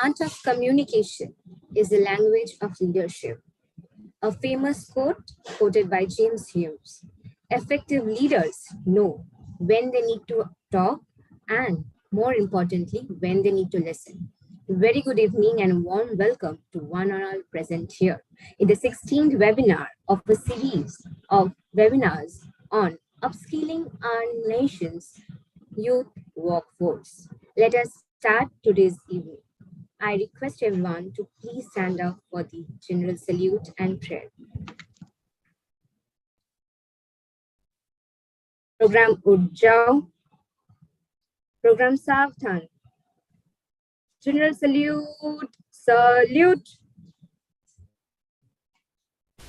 art of communication is the language of leadership. A famous quote quoted by James Hughes. Effective leaders know when they need to talk and, more importantly, when they need to listen. Very good evening and warm welcome to one and all present here in the 16th webinar of a series of webinars on upskilling our nation's youth workforce. Let us start today's evening. I request everyone to please stand up for the general salute and prayer. Program Urjao, Program Savdhan. General salute, salute.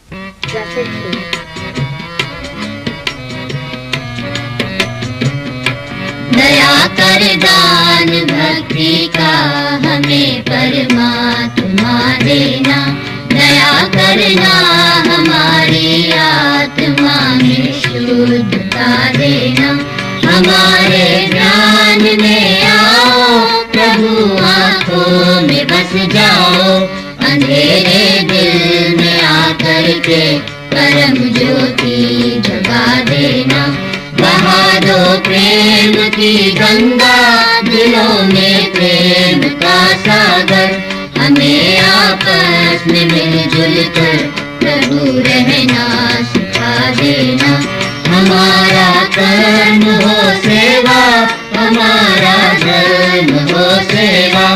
That's it. दया कर दान भक्ति का हमें परमात्मा देना, दया करना हमारी आत्मा में शुद्धता देना, हमारे ध्यान में आओ प्रभु, आँखों में बस जाओ, अंधेरे दिल में आकर के परम ज्योति जगा देना, बहा दो प्रेम की गंगा, दिलों में प्रेम का सागर, हमें आपस में मिलजुल कर प्रभु रहना सिखा देना, हमारा कर्म हो सेवा, हमारा धर्म हो सेवा,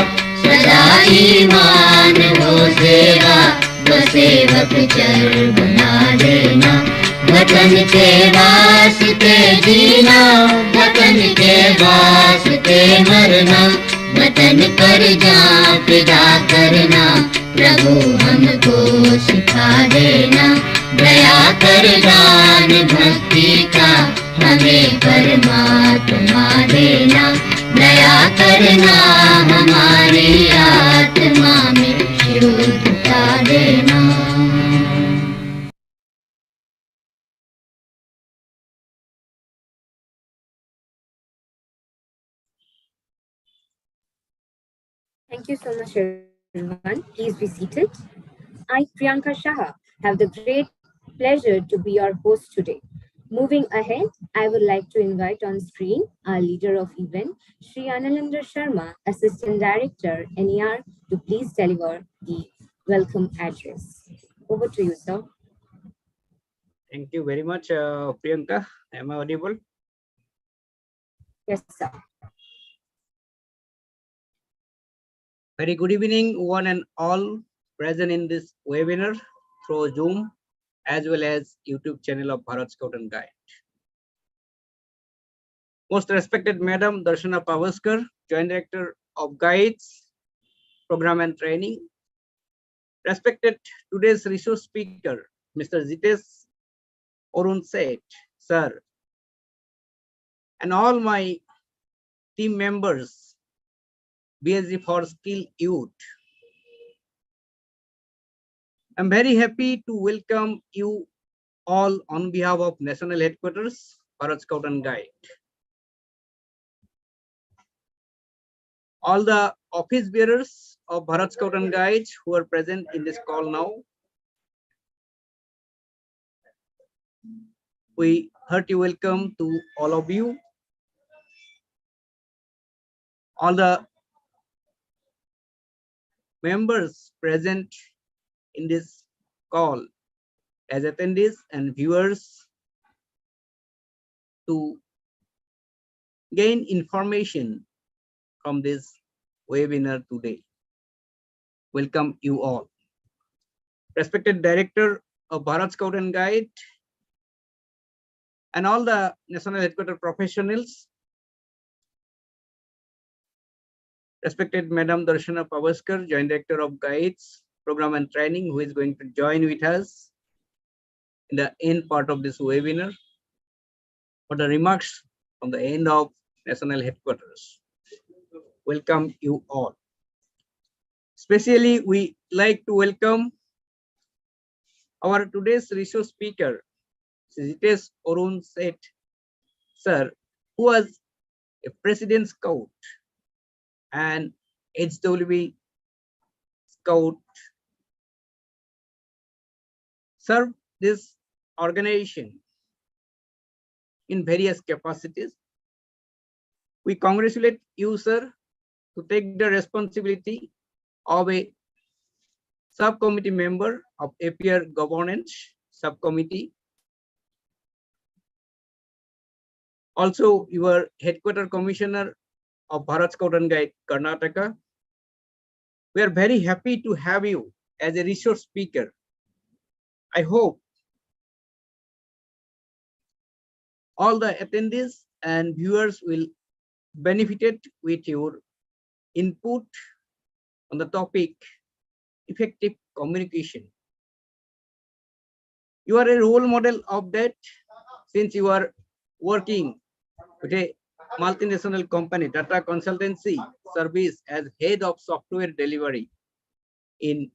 सदा ईमान हो सेवा, वो सेवक चर बना देना, वतन के वास्ते जीना, वतन के वास्ते मरना, वतन पर जान फिदा करना, प्रभु हमको सिखा देना, दया कर दान भक्ति का हमें परमात्मा देना, दया करना हमारी आत्मा में शुद्धता देना। Thank you so much, everyone. Please be seated. I, Priyanka Shah, have the great pleasure to be your host today. Moving ahead, I would like to invite on screen our leader of event, Shri Analendra Sharma, Assistant Director, NER, to please deliver the welcome address. Over to you, sir. Thank you very much, Priyanka. Am I audible? Yes, sir. Very good evening, one and all present in this webinar through Zoom as well as YouTube channel of Bharat Scout and Guide. Most respected Madam Darshana Pavaskar, Joint Director of Guides, Program and Training. Respected today's resource speaker, Mr. Jitesh Arun Seth, sir, and all my team members, BSG for Skill Youth. I'm very happy to welcome you all on behalf of National Headquarters, Bharat Scout and Guide. All the office bearers of Bharat Scout and Guide who are present in this call now, we hearty welcome to all of you. All the members present in this call as attendees and viewers to gain information from this webinar today. Welcome you all. Respected Director of Bharat Scout and Guide and all the National Headquarters professionals, respected Madam Darshana Pavaskar, Joint Director of Guides, Program and Training, who is going to join with us in the end part of this webinar for the remarks from the end of National Headquarters. Welcome you all. Especially, we like to welcome our today's resource speaker, Jitesh Arun Seth, sir, who was a President Scout and HWB Scout, serve this organization in various capacities. We congratulate you, sir, to take the responsibility of a subcommittee member of APR Governance Subcommittee. Also, you are Headquarter Commissioner of Bharat Scout and Guide Karnataka. We are very happy to have you as a resource speaker. I hope all the attendees and viewers will benefit with your input on the topic effective communication. You are a role model of that, since you are working with a multinational company, Tata Consultancy Service, as head of software delivery in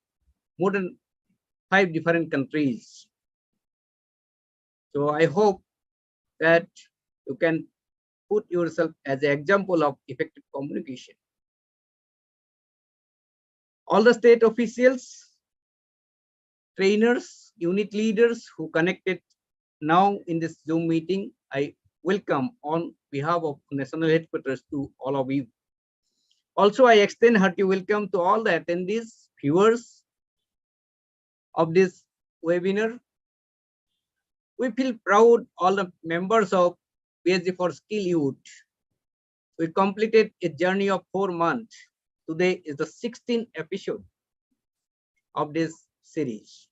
more than 5 different countries. So I hope that you can put yourself as an example of effective communication. All the state officials, trainers, unit leaders who connected now in this Zoom meeting, I welcome on behalf of National Headquarters to all of you. Also, I extend hearty welcome to all the attendees, viewers of this webinar. We feel proud, all the members of PSG for Skill Youth. We completed a journey of 4 months. Today is the 16th episode of this series.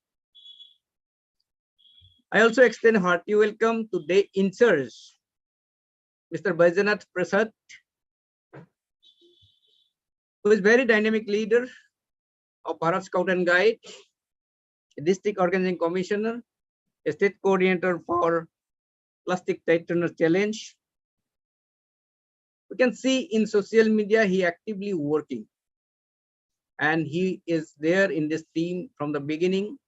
I also extend hearty welcome to the in-charge, Mr. Baidyanath Prasad, who is very dynamic leader of Bharat Scout and Guide, a district organizing commissioner, a state coordinator for Plastic Tightener Challenge. We can see in social media he actively working, and he is there in this team from the beginning.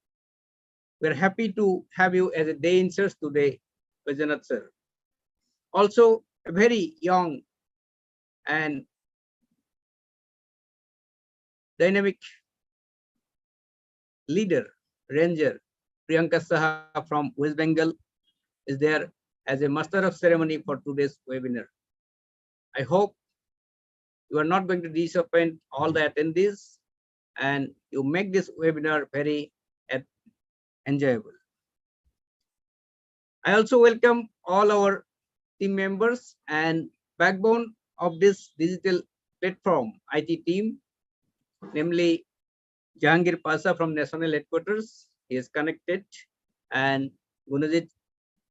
We're happy to have you as a day in charge today, Baidyanath sir. Also, a very young and dynamic leader, ranger, Priyanka Saha from West Bengal is there as a master of ceremony for today's webinar. I hope you are not going to disappoint all the attendees and you make this webinar very enjoyable. I also welcome all our team members and backbone of this digital platform IT team, namely Jahangir Pasha from National Headquarters. He is connected, and Gunajit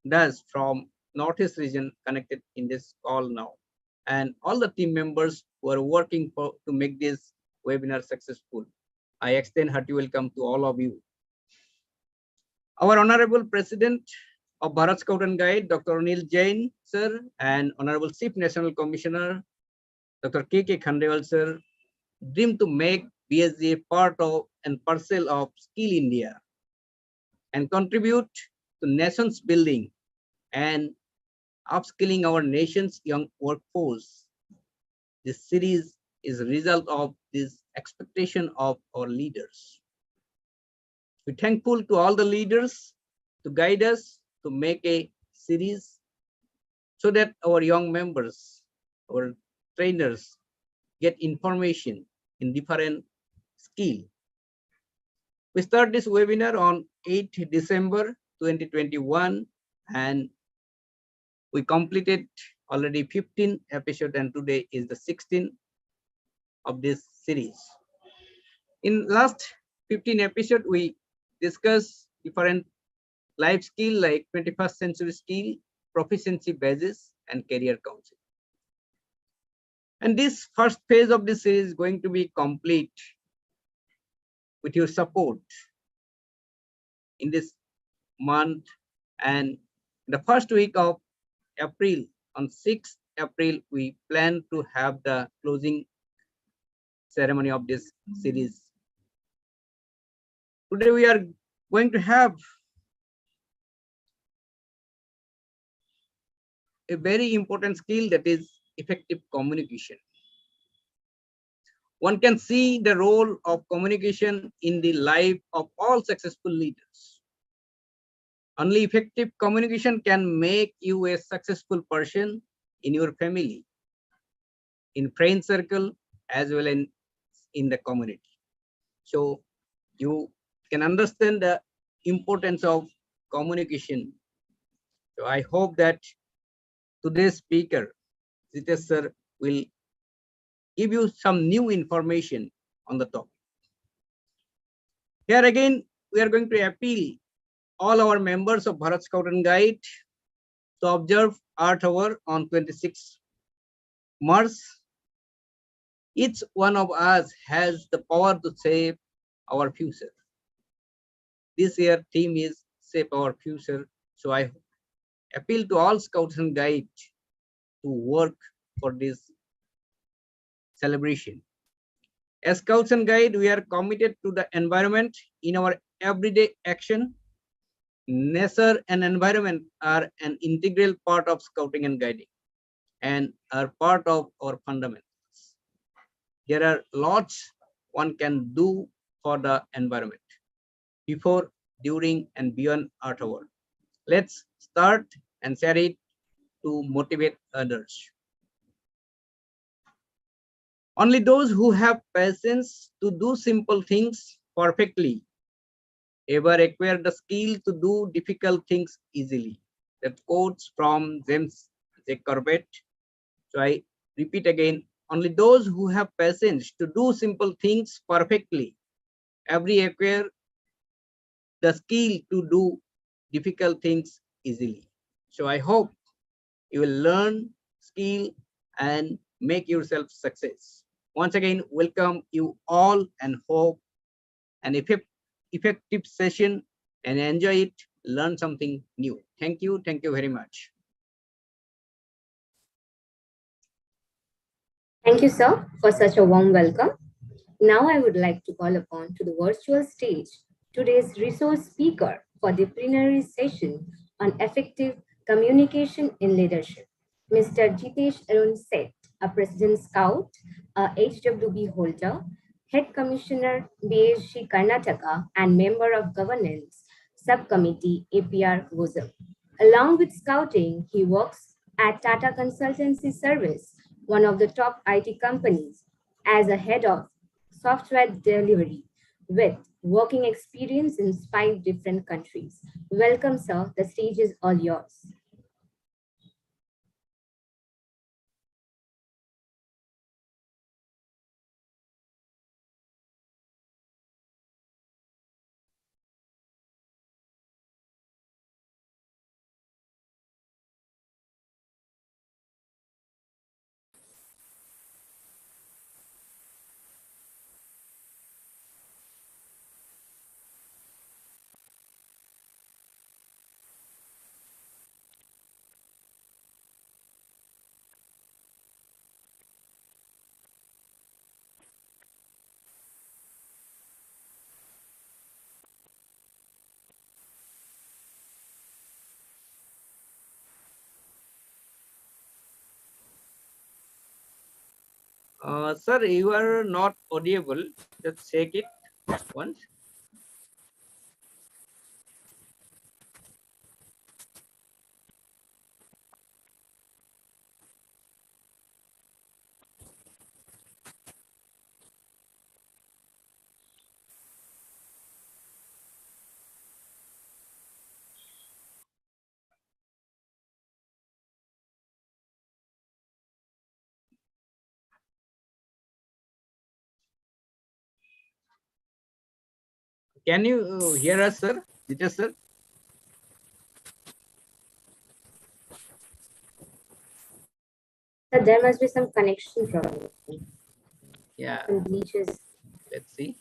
Das from Northeast region connected in this call now, and all the team members who are working to make this webinar successful. I extend hearty welcome to all of you. Our Honorable President of Bharat Scout and Guide, Dr. Anil Jain, sir, and Honorable Chief National Commissioner, Dr. K.K. Khandewal, sir, dream to make BSG part of and parcel of Skill India and contribute to nation's building and upskilling our nation's young workforce. This series is a result of this expectation of our leaders. We're thankful to all the leaders to guide us to make a series so that our young members, our trainers get information in different skill. We start this webinar on 8th December 2021 and we completed already 15 episodes and today is the 16th of this series. In last 15 episodes, we discuss different life skill like 21st century skill, proficiency basis, and career counseling. And this first phase of this series is going to be complete with your support in this month. And the first week of April, on 6th April, we plan to have the closing ceremony of this series. Today we are going to have a very important skill, that is effective communication. one can see the role of communication in the life of all successful leaders. Only effective communication can make you a successful person in your family, in friend circle, as well as in the community. So you can understand the importance of communication. So I hope that today's speaker, Jitesh sir, will give you some new information on the topic. Here again, we are going to appeal all our members of Bharat Scout and Guide to observe Earth Hour on 26 March. Each one of us has the power to save our future. This year theme is Save Our Future. So I appeal to all Scouts and Guides to work for this celebration. As Scouts and Guides, we are committed to the environment in our everyday action. Nature and environment are an integral part of scouting and guiding and are part of our fundamentals. There are lots one can do for the environment before, during, and beyond Earth Hour. Let's start and share it to motivate others. Only those who have patience to do simple things perfectly ever acquire the skill to do difficult things easily. That quotes from James J. Corbett. So I repeat again, only those who have patience to do simple things perfectly every acquire the skill to do difficult things easily. So I hope you will learn skill and make yourself success. Once again, welcome you all and hope an effective session and enjoy it, learn something new. Thank you very much. Thank you, sir, for such a warm welcome. Now I would like to call upon to the virtual stage today's resource speaker for the plenary session on effective communication in leadership, Mr. Jitesh Arun Seth, a President Scout, a HWB holder, Head Commissioner, BSG Karnataka, and member of Governance Subcommittee, APR WOSM. Along with Scouting, he works at Tata Consultancy Service, one of the top IT companies, as a head of software delivery with working experience in 5 different countries. Welcome, sir. The stage is all yours. Sir, you are not audible. Just check it once. Can you hear us, sir? Jitesh sir? Sir, there must be some connection problem. Yeah, Some glitches. let's see.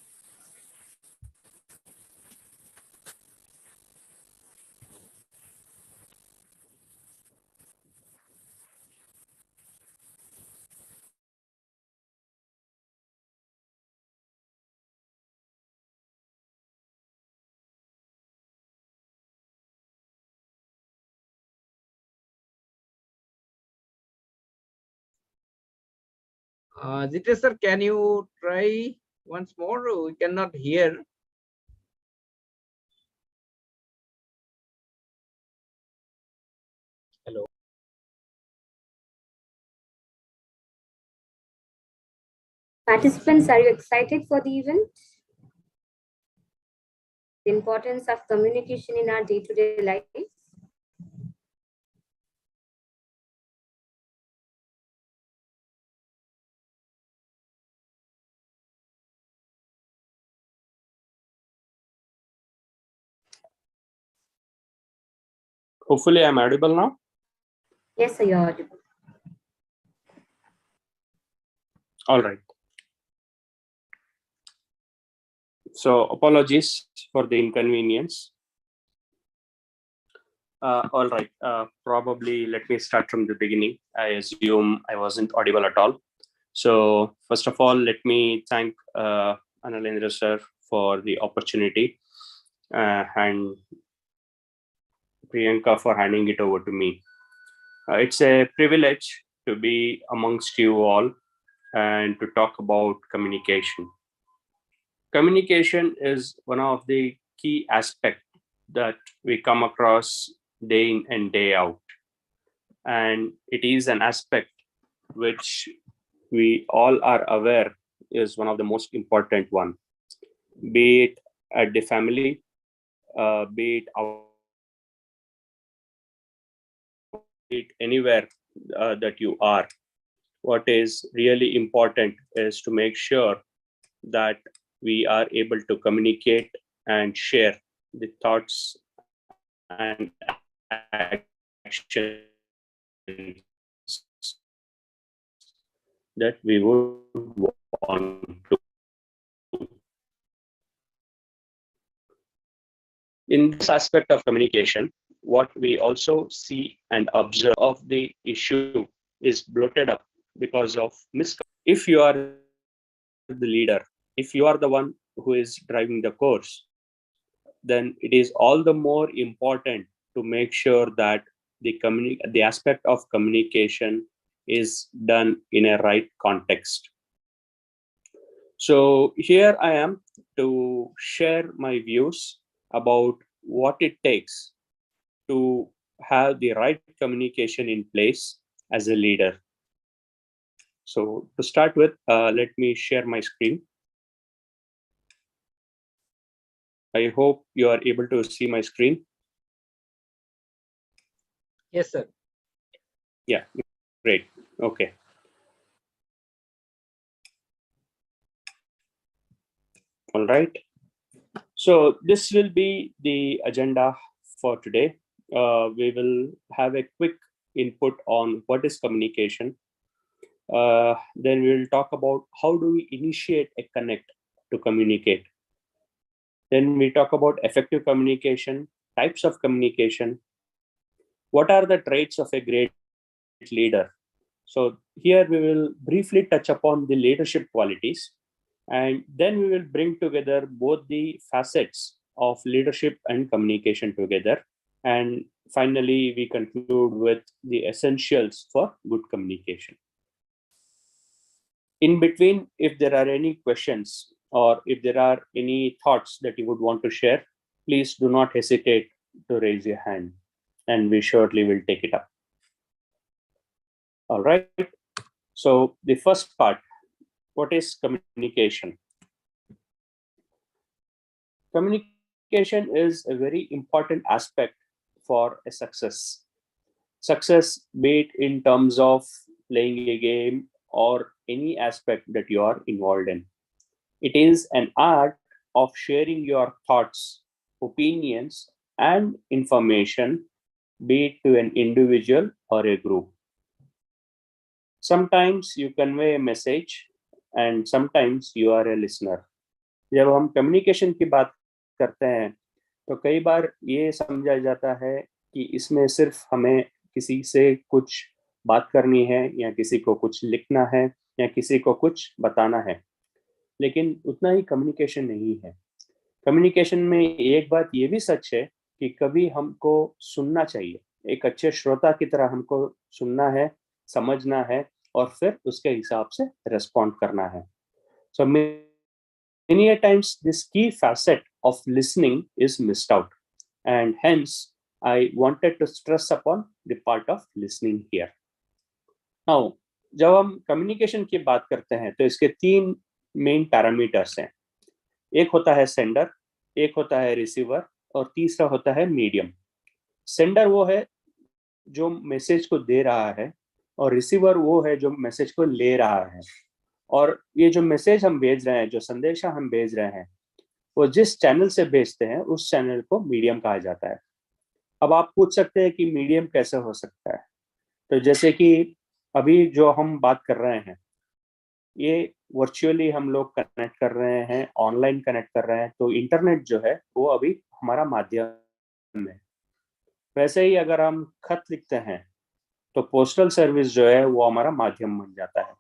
Jitesh sir, can you try once more? We cannot hear. Hello. Participants, are you excited for the event? The importance of communication in our day-to-day life. Hopefully, I'm audible now. Yes, sir, you're audible. All right. So apologies for the inconvenience. All right. Probably let me start from the beginning. I assume I wasn't audible at all. So first of all, let me thank Analendra sir for the opportunity and Priyanka for handing it over to me. It's a privilege to be amongst you all and to talk about communication. Communication is one of the key aspects that we come across day in and day out. And it is an aspect which we all are aware is one of the most important one, be it at the family, be it out, be it anywhere that you are. What is really important is to make sure that we are able to communicate and share the thoughts and actions that we would want to. In this aspect of communication, what we also see and observe of the issue is bloated up because of miscommunication. If you are the leader, if you are the one who is driving the course, then it is all the more important to make sure that the aspect of communication is done in a right context. So here I am to share my views about what it takes to have the right communication in place as a leader. So to start with, let me share my screen. I hope you are able to see my screen. Yes, sir. Yeah, great. Okay. All right. So this will be the agenda for today. We will have a quick input on what is communication. Then we will talk about how do we initiate a connect to communicate. Then we talk about effective communication, types of communication. What are the traits of a great leader? So here we will briefly touch upon the leadership qualities, and then we will bring together both the facets of leadership and communication together. And finally, we conclude with the essentials for good communication. In between, if there are any questions or if there are any thoughts that you would want to share, please do not hesitate to raise your hand and we surely will take it up. All right. So the first part, what is communication? Communication is a very important aspect for a success. Success, be it in terms of playing a game or any aspect that you are involved in. It is an art of sharing your thoughts, opinions, and information, be it to an individual or a group. Sometimes you convey a message and sometimes you are a listener. जब हम communication की बात करते हैं तो कई बार ये समझा जाता है कि इसमें सिर्फ हमें किसी से कुछ बात करनी है या किसी को कुछ लिखना है या किसी को कुछ बताना है, लेकिन उतना ही कम्युनिकेशन नहीं है। कम्युनिकेशन में एक बात ये भी सच है कि कभी हमको सुनना चाहिए, एक अच्छे श्रोता की तरह हमको सुनना है, समझना है और फिर उसके हिसाब से रेस्पॉन्ड करना है. So many a times this key facet of listening is missed out, and hence I wanted to stress upon the part of listening here. Now, जब हम कम्युनिकेशन की बात करते हैं तो इसके 3 मेन पैरामीटर्स हैं. एक होता है सेंडर, एक होता है रिसीवर और तीसरा होता है मीडियम. सेंडर वो है जो मैसेज को दे रहा है और रिसीवर वो है जो मैसेज को ले रहा है. और ये जो मैसेज हम भेज रहे हैं, जो संदेशा हम भेज रहे हैं, वो जिस चैनल से भेजते हैं उस चैनल को मीडियम कहा जाता है. अब आप पूछ सकते हैं कि मीडियम कैसे हो सकता है. तो जैसे कि अभी जो हम बात कर रहे हैं, ये वर्चुअली हम लोग कनेक्ट कर रहे हैं, ऑनलाइन कनेक्ट कर रहे हैं, तो इंटरनेट जो है वो अभी हमारा माध्यम है. वैसे ही अगर हम खत लिखते हैं तो पोस्टल सर्विस जो है वो हमारा माध्यम बन जाता है.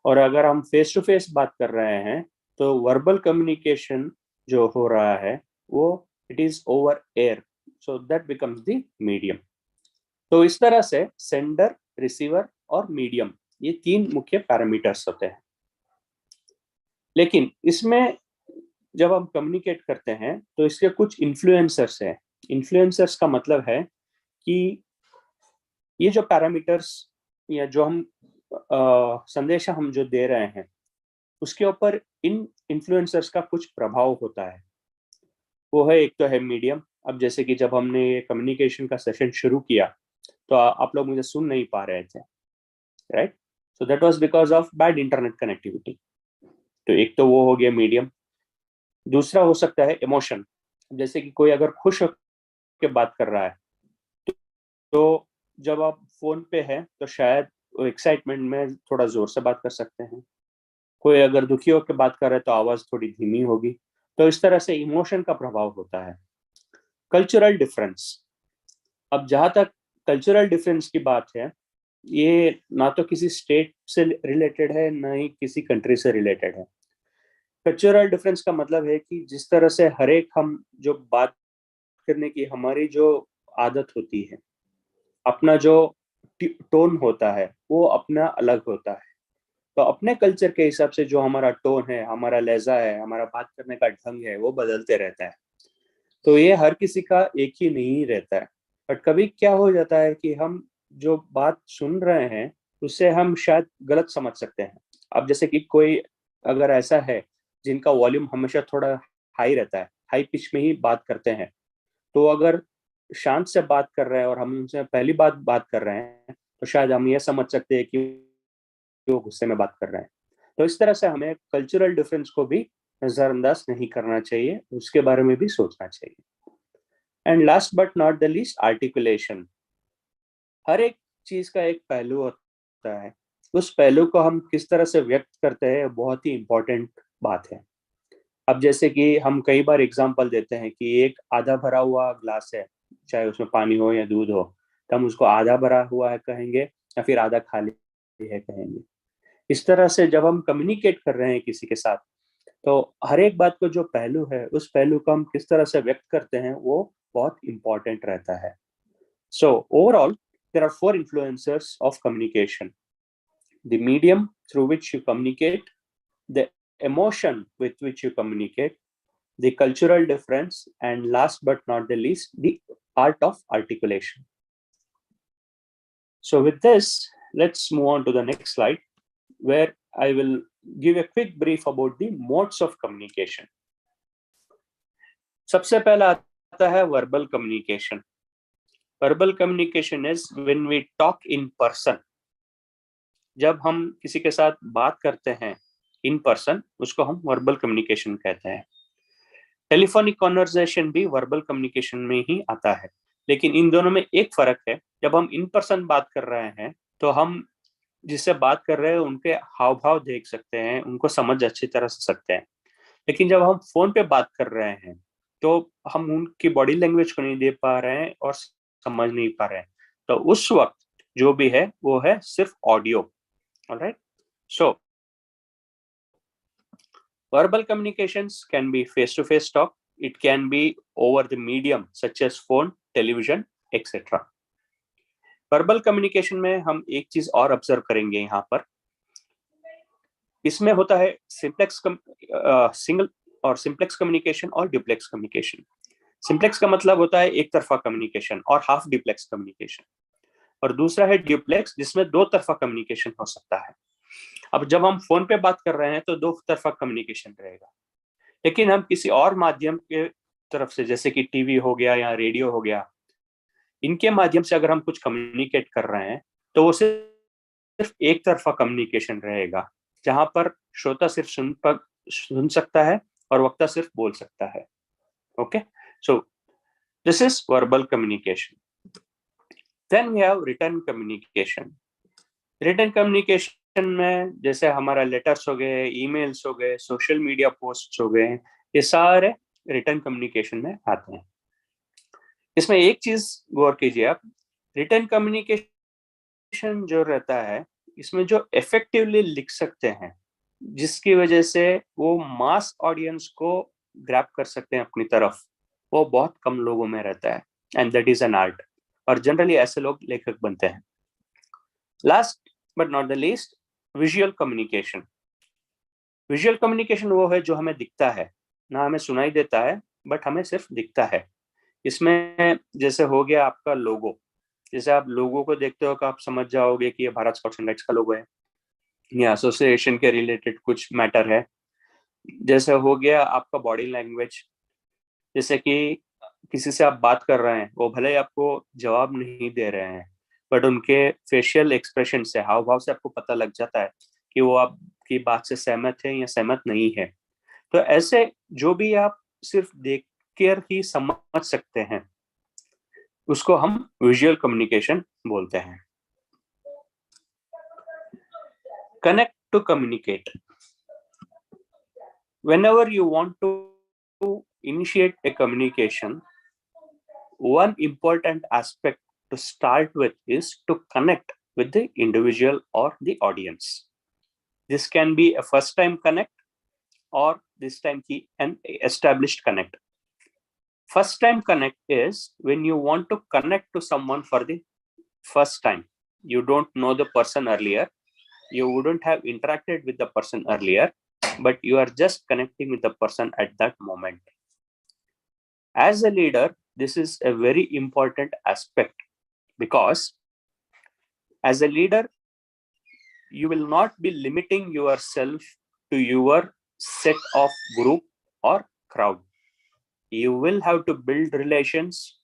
और अगर हम फेस टू फेस बात कर रहे हैं तो वर्बल कम्युनिकेशन जो हो रहा है वो it is over air, so that becomes the medium. तो इस तरह से सेंडर, रिसीवर और मीडियम, ये 3 मुख्य पैरामीटर्स होते हैं. लेकिन इसमें जब हम कम्युनिकेट करते हैं तो इसके कुछ इन्फ्लुएंसर्स हैं. इन्फ्लुएंसर्स का मतलब है कि ये जो पैरामीटर्स या जो हम संदेशा हम जो दे रहे हैं उसके ऊपर इन इन्फ्लुएंसर्स का कुछ प्रभाव होता है. वो है, एक तो है मीडियम. अब जैसे कि जब हमने ये कम्युनिकेशन का सेशन शुरू किया तो आप लोग मुझे सुन नहीं पा रहे थे, right? So that was because of bad internet connectivity. तो एक तो वो हो गया मीडियम. दूसरा हो सकता है इमोशन. जैसे कि कोई अगर खुश होकर बात कर रहा है तो जब आप फोन पे हैं तो शायद एक्साइटमेंट में थोड़ा जोर से बात कर सकते हैं. कोई अगर दुखी होकर बात कर रहा है तो आवाज थोड़ी धीमी होगी. तो इस तरह से इमोशन का प्रभाव होता है. Cultural difference. अब जहां तक कल्चरल डिफरेंस की बात है, ये ना तो किसी स्टेट से रिलेटेड है ना ही किसी कंट्री से रिलेटेड है. कल्चरल डिफरेंस का मतलब है कि जिस तरह से हर एक हम जो बात करने की हमारी जो आदत होती है, अपना जो टोन होता है वो अपना अलग होता है. तो अपने कल्चर के हिसाब से जो हमारा टोन है, हमारा लहजा है, हमारा बात करने का ढंग है, वो बदलते रहता है. तो ये हर किसी का एक ही नहीं रहता है. बट कभी क्या हो जाता है कि हम जो बात सुन रहे हैं उससे हम शायद गलत समझ सकते हैं. अब जैसे कि कोई अगर ऐसा है जिनका वॉल्यूम हमेशा थोड़ा हाई रहता है, हाई पिच में ही बात करते हैं, तो अगर शांत से बात कर रहे हैं और हम उनसे पहली बात कर रहे हैं तो शायद हम ये समझ सकते हैं कि वो गुस्से में बात कर रहे हैं. तो इस तरह से हमें कल्चरल डिफरेंस को भी नजरअंदाज नहीं करना चाहिए, उसके बारे में भी सोचना चाहिए. And last but not the least, articulation. हर एक चीज का एक पहलू होता है. उस पहलू को हम किस तरह से व्यक्त करते हैं बहुत ही इंपॉर्टेंट बात है. अब जैसे कि हम कई बार एग्जांपल देते हैं कि एक आधा भरा हुआ ग्लास है, चाहे उसमें पानी हो या दूध हो, तो हम उसको आधा भरा हुआ है कहेंगे या फिर आधा खाली है कहेंगे. इस तरह से जब हम कम्युनिकेट कर रहे हैं किसी के साथ तो हर एक बात को जो पहलू है उस पहलू को हम किस तरह से व्यक्त करते हैं वो बहुत इंपॉर्टेंट रहता है. So overall there are 4 influencers of communication: the medium through which you communicate, the emotion with which you communicate, the cultural difference, and last but not the least, the art of articulation. So with this, let's move on to the next slide, where I will give a quick brief about the modes of communication. सबसे पहला आता है verbal communication. Verbal communication is when we talk in person. जब हम किसी के साथ बात करते हैं इन पर्सन, उसको हम वर्बल कम्युनिकेशन कहते हैं. टेलीफोनिक कॉन्वर्सेशन भी वर्बल कम्युनिकेशन में ही आता है. लेकिन इन दोनों में एक फर्क है, जब हम इन पर्सन बात कर रहे हैं तो हम जिससे बात कर रहे हैं उनके हाव भाव देख सकते हैं, उनको समझ अच्छी तरह से सकते हैं. लेकिन जब हम फोन पे बात कर रहे हैं तो हम उनकी बॉडी लैंग्वेज को नहीं देख पा रहे हैं और समझ नहीं पा रहे हैं. तो उस वक्त जो भी है वो है सिर्फ audio. Alright, so verbal communications can be face-to-face talk. It can be over the medium such as phone, television, etc. Verbal communication में हम एक चीज और ऑब्जर्व करेंगे यहाँ पर, इसमें होता है सिंगल और सिंप्लेक्स कम्युनिकेशन और ड्यूप्लेक्स कम्युनिकेशन। सिंप्लेक्स का मतलब होता है एक तरफा कम्युनिकेशन और हाफ ड्यूप्लेक्स कम्युनिकेशन, और दूसरा है ड्यूप्लेक्स जिसमें दो तरफा कम्युनिकेशन हो सकता है। अब जब हम फोन पे बात कर रहे हैं तो दो तरफा कम्युनिकेशन रहेगा, लेकिन हम किसी और माध्यम के तरफ से, जैसे कि टीवी हो गया या रेडियो हो गया, इनके माध्यम से अगर हम कुछ कम्युनिकेट कर रहे हैं तो वो सिर्फ एक तरफा कम्युनिकेशन रहेगा, जहां पर श्रोता सिर्फ सुन सकता है और वक्ता सिर्फ बोल सकता है। Okay, so this is verbal communication. Then we have written communication. Written communication में जैसे हमारा लेटर्स हो गए, ईमेल्स हो गए, सोशल मीडिया पोस्ट्स हो गए, ये सारे रिटन कम्युनिकेशन में आते हैं। इसमें एक चीज गौर कीजिए आप, रिटन कम्युनिकेशन जो रहता है इसमें जो इफेक्टिवली लिख सकते हैं, जिसकी वजह से वो मास ऑडियंस को ग्रैब कर सकते हैं अपनी तरफ, वो बहुत कम लोगों में रहता है, and that is an art, और जनरली ऐसे लोग लेखक बनते हैं। Last but not the least, visual communication. Visual communication वो है जो हमें दिखता है, ना हमें सुनाई देता है बट हमें सिर्फ दिखता है। इसमें जैसे हो गया आपका लोगो, जैसे आप लोगों को देखते हो तो आप समझ जाओगे कि ये भारत स्काउट्स एंड गाइड्स का लोगो है या एसोसिएशन के रिलेटेड कुछ मैटर है। जैसे हो गया आपका बॉडी लैंग्वेज, जैसे कि किसी से आप बात कर रहे हैं, वो भले ही आपको जवाब नहीं दे रहे हैं बट उनके फेशियल एक्सप्रेशन से, हाव भाव से आपको पता लग जाता है कि वो आपकी बात से सहमत है या सहमत नहीं है। तो ऐसे जो भी आप सिर्फ देख कर ही समझ सकते हैं, उसको हम विजुअल कम्युनिकेशन बोलते हैं। Connect to communicate. Whenever you want to initiate a communication, one important aspect to start with is to connect with the individual or the audience. This can be a first time connect or this time be an established connect. First time connect is when you want to connect to someone for the first time. You don't know the person earlier, you wouldn't have interacted with the person earlier, but you are just connecting with the person at that moment. As a leader, this is a very important aspect, because as a leader, you will not be limiting yourself to your set of group or crowd. You will have to build relations,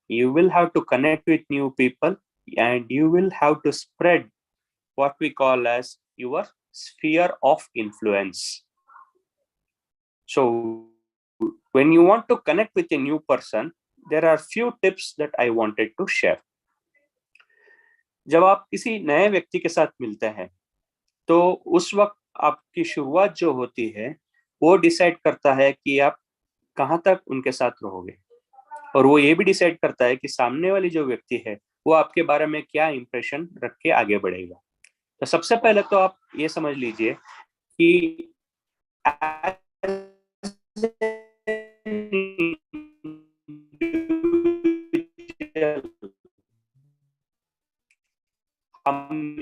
you will have to connect with new people, and you will have to spread what we call as your sphere of influence. So when you want to connect with a new person, there are few tips that I wanted to share. जब आप किसी नए व्यक्ति के साथ मिलते हैं तो उस वक्त आपकी शुरुआत जो होती है वो डिसाइड करता है कि आप कहाँ तक उनके साथ रहोगे, और वो ये भी डिसाइड करता है कि सामने वाली जो व्यक्ति है वो आपके बारे में क्या इंप्रेशन रख के आगे बढ़ेगा। तो सबसे पहले तो आप ये समझ लीजिए कि हम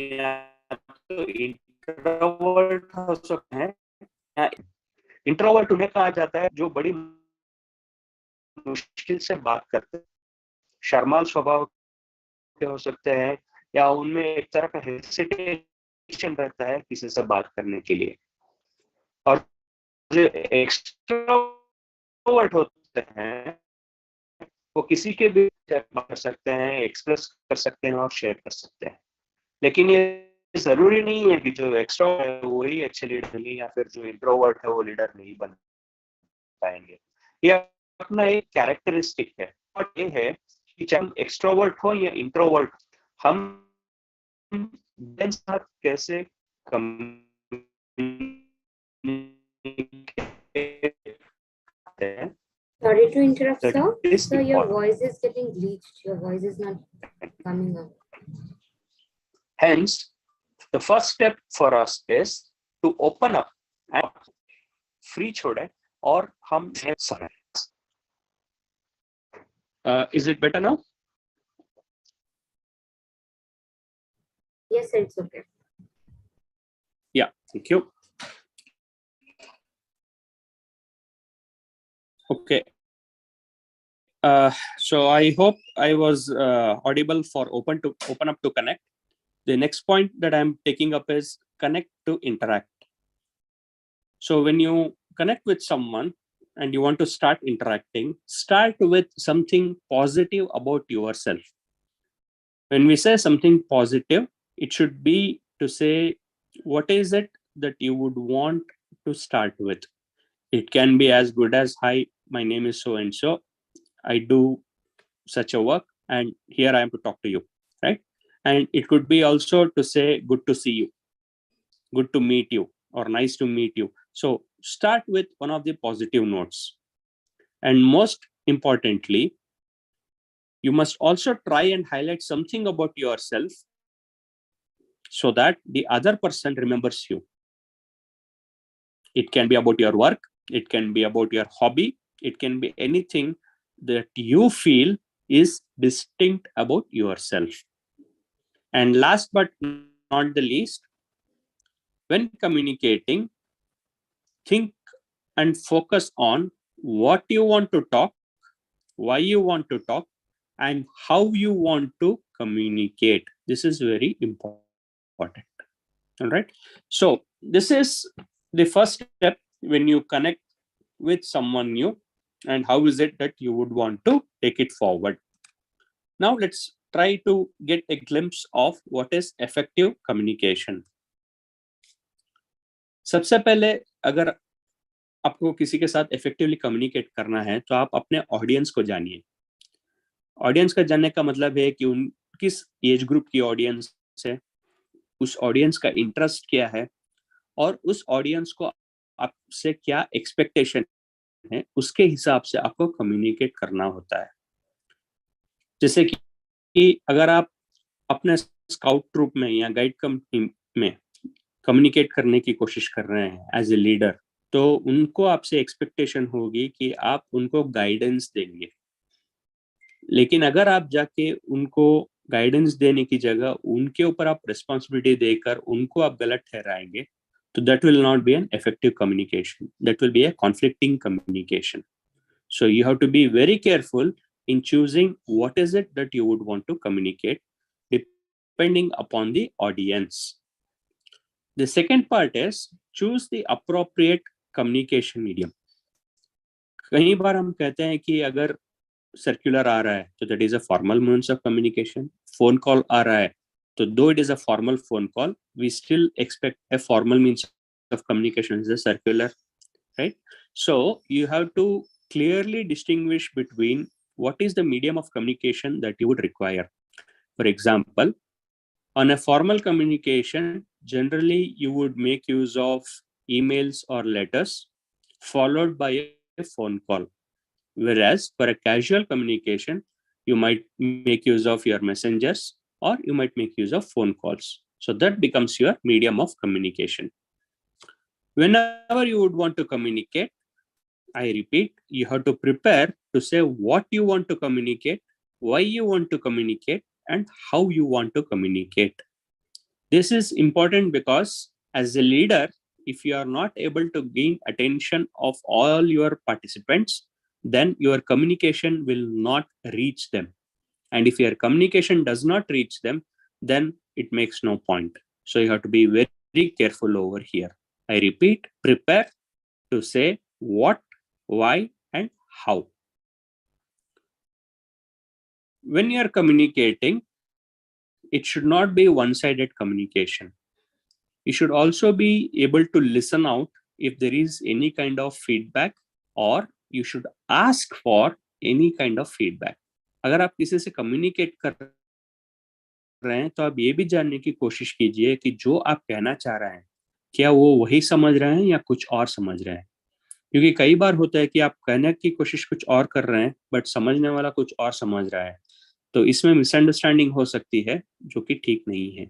तो इंट्रोवर्ट हो सकते हैं, इंट्रोवर्ट उन्हें कहा जाता है जो बड़ी मुश्किल से बात करते हैं, शर्माल स्वभाव के हो सकते हैं, या उनमें एक तरह का हेसिटेशन रहता है किसी से बात करने के लिए। और जो एक्सट्रोवर्ट होते हैं वो किसी के भी बात कर सकते हैं, एक्सप्रेस कर सकते हैं और शेयर कर सकते हैं, लेकिन ये जरूरी नहीं है कि जो एक्सट्रोवर्ट है वो ही अच्छे लीडर है, या फिर जो इंट्रोवर्ट है वो लीडर नहीं बन पाएंगे। ये अपना एक कैरेक्टरिस्टिक है, और ये है कि चाहे हम एक्सट्रोवर्ट हो या इंट्रोवर्ट, हम साथ कैसे Sorry to interrupt, sir. Sir, your voice is getting glitched. Your voice is not coming up. Hence, the first step for us is to open up and free छोड़े और हम सरें. Is it better now? Yes, sir, it's okay. Yeah, thank you. Okay. So I hope I was audible for open up to connect. The next point that I'm taking up is connect to interact. So when you connect with someone and you want to start interacting, start with something positive about yourself. When we say something positive, it should be to say, what is it that you would want to start with? It can be as good as, hi, my name is so and so. I do such a work, and here I am to talk to you, right? And it could be also to say, good to see you, good to meet you, or nice to meet you. So start with one of the positive notes. And most importantly, you must also try and highlight something about yourself so that the other person remembers you. It can be about your work, it can be about your hobby, it can be anything that you feel is distinct about yourself. And last but not the least, when communicating, think and focus on what you want to talk, why you want to talk, and how you want to communicate. This is very important. All right. So this is the first step when you connect with someone new, and how is it that you would want to take it forward. Now let's try to get a glimpse of what is effective communication. सबसे पहले अगर आपको किसी के साथ effectively communicate करना है तो आप अपने ऑडियंस को जानिए. ऑडियंस का जानने का मतलब है कि उन किस एज ग्रुप की ऑडियंस है, उस ऑडियंस का इंटरेस्ट क्या है, और उस ऑडियंस को आपसे क्या एक्सपेक्टेशन है, उसके हिसाब से आपको कम्युनिकेट करना होता है. जैसे कि अगर आप अपने स्काउट ट्रूप में या गाइड कंपनी में कम्युनिकेट करने की कोशिश कर रहे हैं एज ए लीडर, तो उनको आपसे एक्सपेक्टेशन होगी कि आप उनको गाइडेंस देंगे. लेकिन अगर आप जाके उनको गाइडेंस देने की जगह उनके ऊपर आप रिस्पॉन्सिबिलिटी देकर उनको आप गलत ठहराएंगे, तो that will not be an effective communication. That will be a conflicting communication. So you have to be very careful in choosing what is it that you would want to communicate depending upon the audience. The second part is choose the appropriate communication medium. कई बार हम कहते हैं कि अगर circular आ रहा है तो that is a formal means of communication. Phone call आ रहा है तो though it is a formal phone call, we still expect a formal means of communication is a circular, right? So you have to clearly distinguish between what is the medium of communication that you would require. For example, on a formal communication, generally you would make use of emails or letters followed by a phone call. Whereas for a casual communication, you might make use of your messengers or you might make use of phone calls. So that becomes your medium of communication. Whenever you would want to communicate, I repeat, you have to prepare to say what you want to communicate, why you want to communicate, and how you want to communicate. This is important because as a leader, if you are not able to gain attention of all your participants, then your communication will not reach them. And if your communication does not reach them, then it makes no point. So you have to be very, very careful over here. I repeat, prepare to say what, why, and how. When you are communicating, it should not be one-sided communication. You should also be able to listen out if there is any kind of feedback, or you should ask for any kind of feedback. अगर आप किसी से communicate कर रहे हैं तो आप ये भी जानने की कोशिश कीजिए कि जो आप कहना चाह रहे हैं क्या वो वही समझ रहे हैं या कुछ और समझ रहे हैं. क्योंकि कई बार होता है कि आप कहने की कोशिश कुछ और कर रहे हैं बट समझने वाला कुछ और समझ रहा है, तो इसमें मिसअंडरस्टैंडिंग हो सकती है जो कि ठीक नहीं है.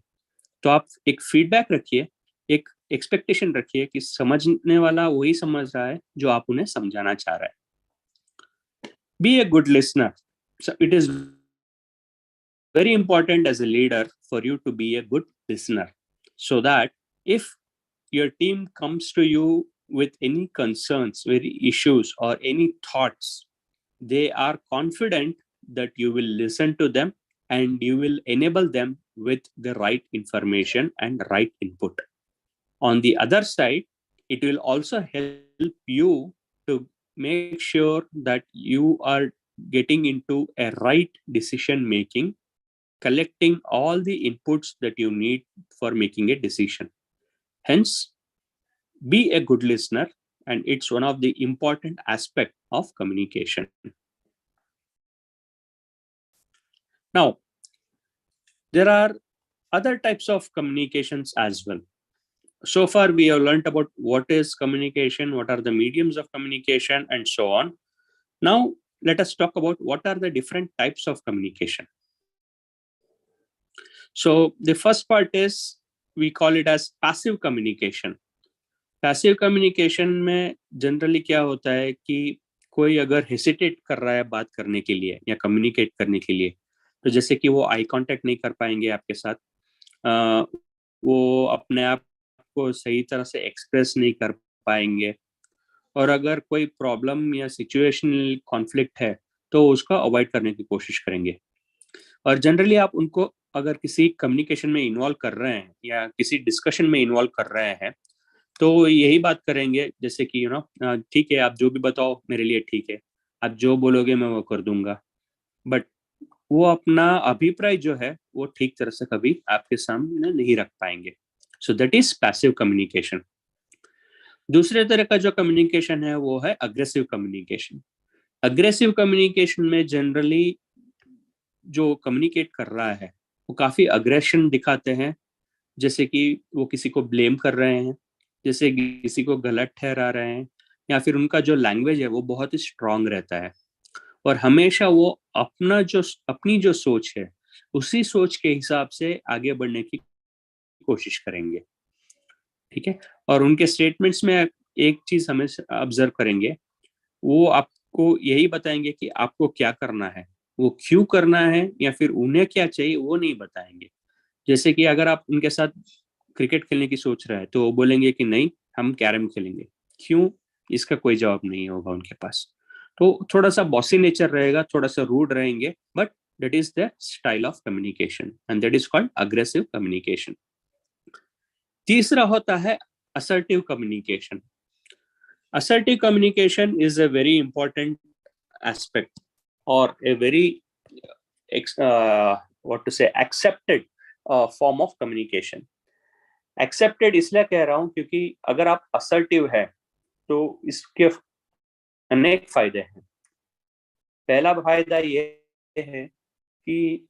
तो आप एक फीडबैक रखिए, एक एक्सपेक्टेशन रखिए कि समझने वाला वही समझ रहा है जो आप उन्हें समझाना चाह रहे हैं. Be a good listener. So it is very important as a leader for you to be a good listener, so that if your team comes to you with any concerns, any issues, or any thoughts, they are confident that you will listen to them and you will enable them with the right information and right input. On the other side, it will also help you to make sure that you are getting into a right decision making, collecting all the inputs that you need for making a decision. Hence, be a good listener, and it's one of the important aspects of communication. Now, there are other types of communications as well. So far, we have learned about what is communication, what are the mediums of communication, and so on. Now, let us talk about what are the different types of communication. So the first part is, we call it as passive communication. Passive communication में generally क्या होता है कि कोई अगर hesitate कर रहा है बात करने के लिए या कम्युनिकेट करने के लिए, तो जैसे कि वो आई कांटेक्ट नहीं कर पाएंगे आपके साथ, वो अपने आप को सही तरह से एक्सप्रेस नहीं कर पाएंगे, और अगर कोई प्रॉब्लम या सिचुएशनल कॉन्फ्लिक्ट है तो उसका अवॉइड करने की कोशिश करेंगे. और जनरली आप उनको अगर किसी कम्युनिकेशन में इन्वॉल्व कर रहे हैं या किसी डिस्कशन में इन्वॉल्व कर रहे हैं, तो यही बात करेंगे जैसे कि ठीक है, आप जो भी बताओ मेरे लिए ठीक है, आप जो बोलोगे मैं वो कर दूंगा, बट वो अपना अभिप्राय जो है वो ठीक तरह से कभी आपके सामने नहीं रख पाएंगे. सो दैट इज पैसिव कम्युनिकेशन. दूसरे तरह का जो कम्युनिकेशन है वो है अग्रेसिव कम्युनिकेशन. अग्रेसिव कम्युनिकेशन में जनरली जो कम्युनिकेट कर रहा है वो काफी अग्रेशन दिखाते हैं, जैसे कि वो किसी को ब्लेम कर रहे हैं, जैसे किसी को गलत ठहरा रहे हैं, या फिर उनका जो लैंग्वेज है वो बहुत ही स्ट्रांग रहता है, और हमेशा वो अपनी जो सोच है उसी सोच के हिसाब से आगे बढ़ने की कोशिश करेंगे. ठीक है. और उनके स्टेटमेंट्स में एक चीज हमें ऑब्जर्व करेंगे, वो आपको यही बताएंगे कि आपको क्या करना है, वो क्यों करना है या फिर उन्हें क्या चाहिए वो नहीं बताएंगे. जैसे कि अगर आप उनके साथ क्रिकेट खेलने की सोच रहे हैं तो वो बोलेंगे कि नहीं, हम कैरम खेलेंगे. क्यों? इसका कोई जवाब नहीं होगा उनके पास. तो थोड़ा सा बॉसी नेचर रहेगा, थोड़ा सा रूड रहेंगे, but that is the style of communication and that is called aggressive communication. तीसरा होता है assertive communication. Assertive communication is a very important aspect, or a very accepted form of communication. Accepted इसलिए कह रहा हूं क्योंकि अगर आप assertive है तो इसके अनेक फायदे हैं. पहला फायदा ये है कि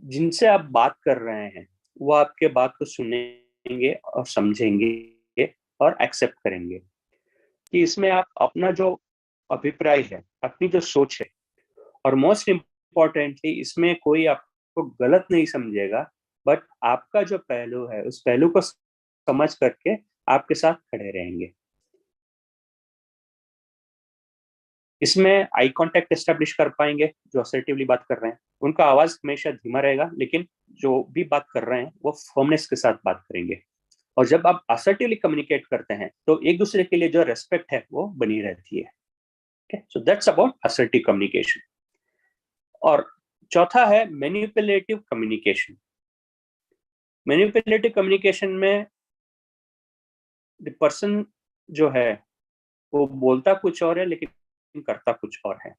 जिनसे आप बात कर रहे हैं वो आपके बात को सुनेंगे और समझेंगे और एक्सेप्ट करेंगे, कि इसमें आप अपना जो अभिप्राय है, अपनी जो सोच है, और मोस्ट इम्पोर्टेंटली इसमें कोई आपको गलत नहीं समझेगा, बट आपका जो पहलू है उस पहलू को समझ करके आपके साथ खड़े रहेंगे. इसमें आई कांटेक्ट एस्टेब्लिश कर पाएंगे जो असर्टिवली बात कर रहे हैं. उनका आवाज हमेशा धीमा रहेगा, लेकिन जो भी बात कर रहे हैं वो फर्मनेस के साथ बात करेंगे. और जब आप असर्टिवली कम्युनिकेट करते हैं तो एक दूसरे के लिए जो रेस्पेक्ट है वो बनी रहती है. So that's about assertive communication. और चौथा है मैनिपुलेटिव कम्युनिकेशन. मैनिपुलेटिव कम्युनिकेशन में द पर्सन जो है वो बोलता कुछ और है लेकिन करता कुछ और है.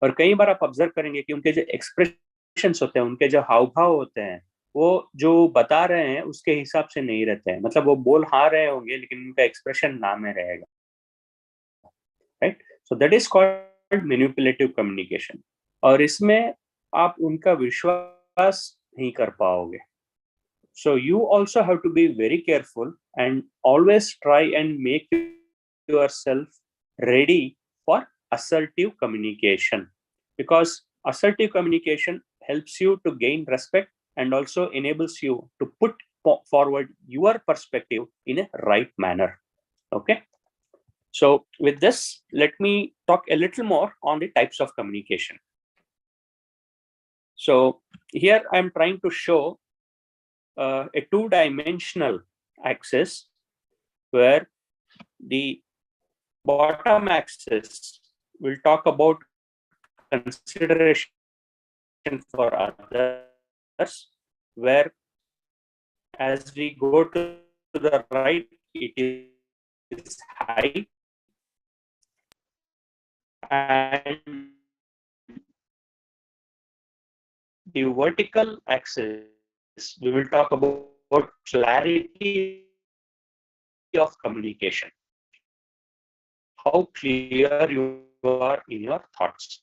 और कई बार आप ऑब्जर्व करेंगे कि उनके जो एक्सप्रेशंस होते हैं, उनके जो हाव भाव होते हैं, वो जो बता रहे हैं उसके हिसाब से नहीं रहते हैं. मतलब वो बोल हाँ रहे होंगे लेकिन उनका एक्सप्रेशन ना में रहेगा. Right. So that is called manipulative communication. और इसमें आप उनका विश्वास नहीं कर पाओगे. So you also have to be very careful and always try and make yourself ready for assertive communication, because assertive communication helps you to gain respect and also enables you to put forward your perspective in a right manner. Okay, so with this, let me talk a little more on the types of communication. So here I'm trying to show a two-dimensional axis where the bottom axis will talk about consideration for others, where as we go to the right, it is high, and the vertical axis, we will talk about clarity of communication, how clear you are in your thoughts.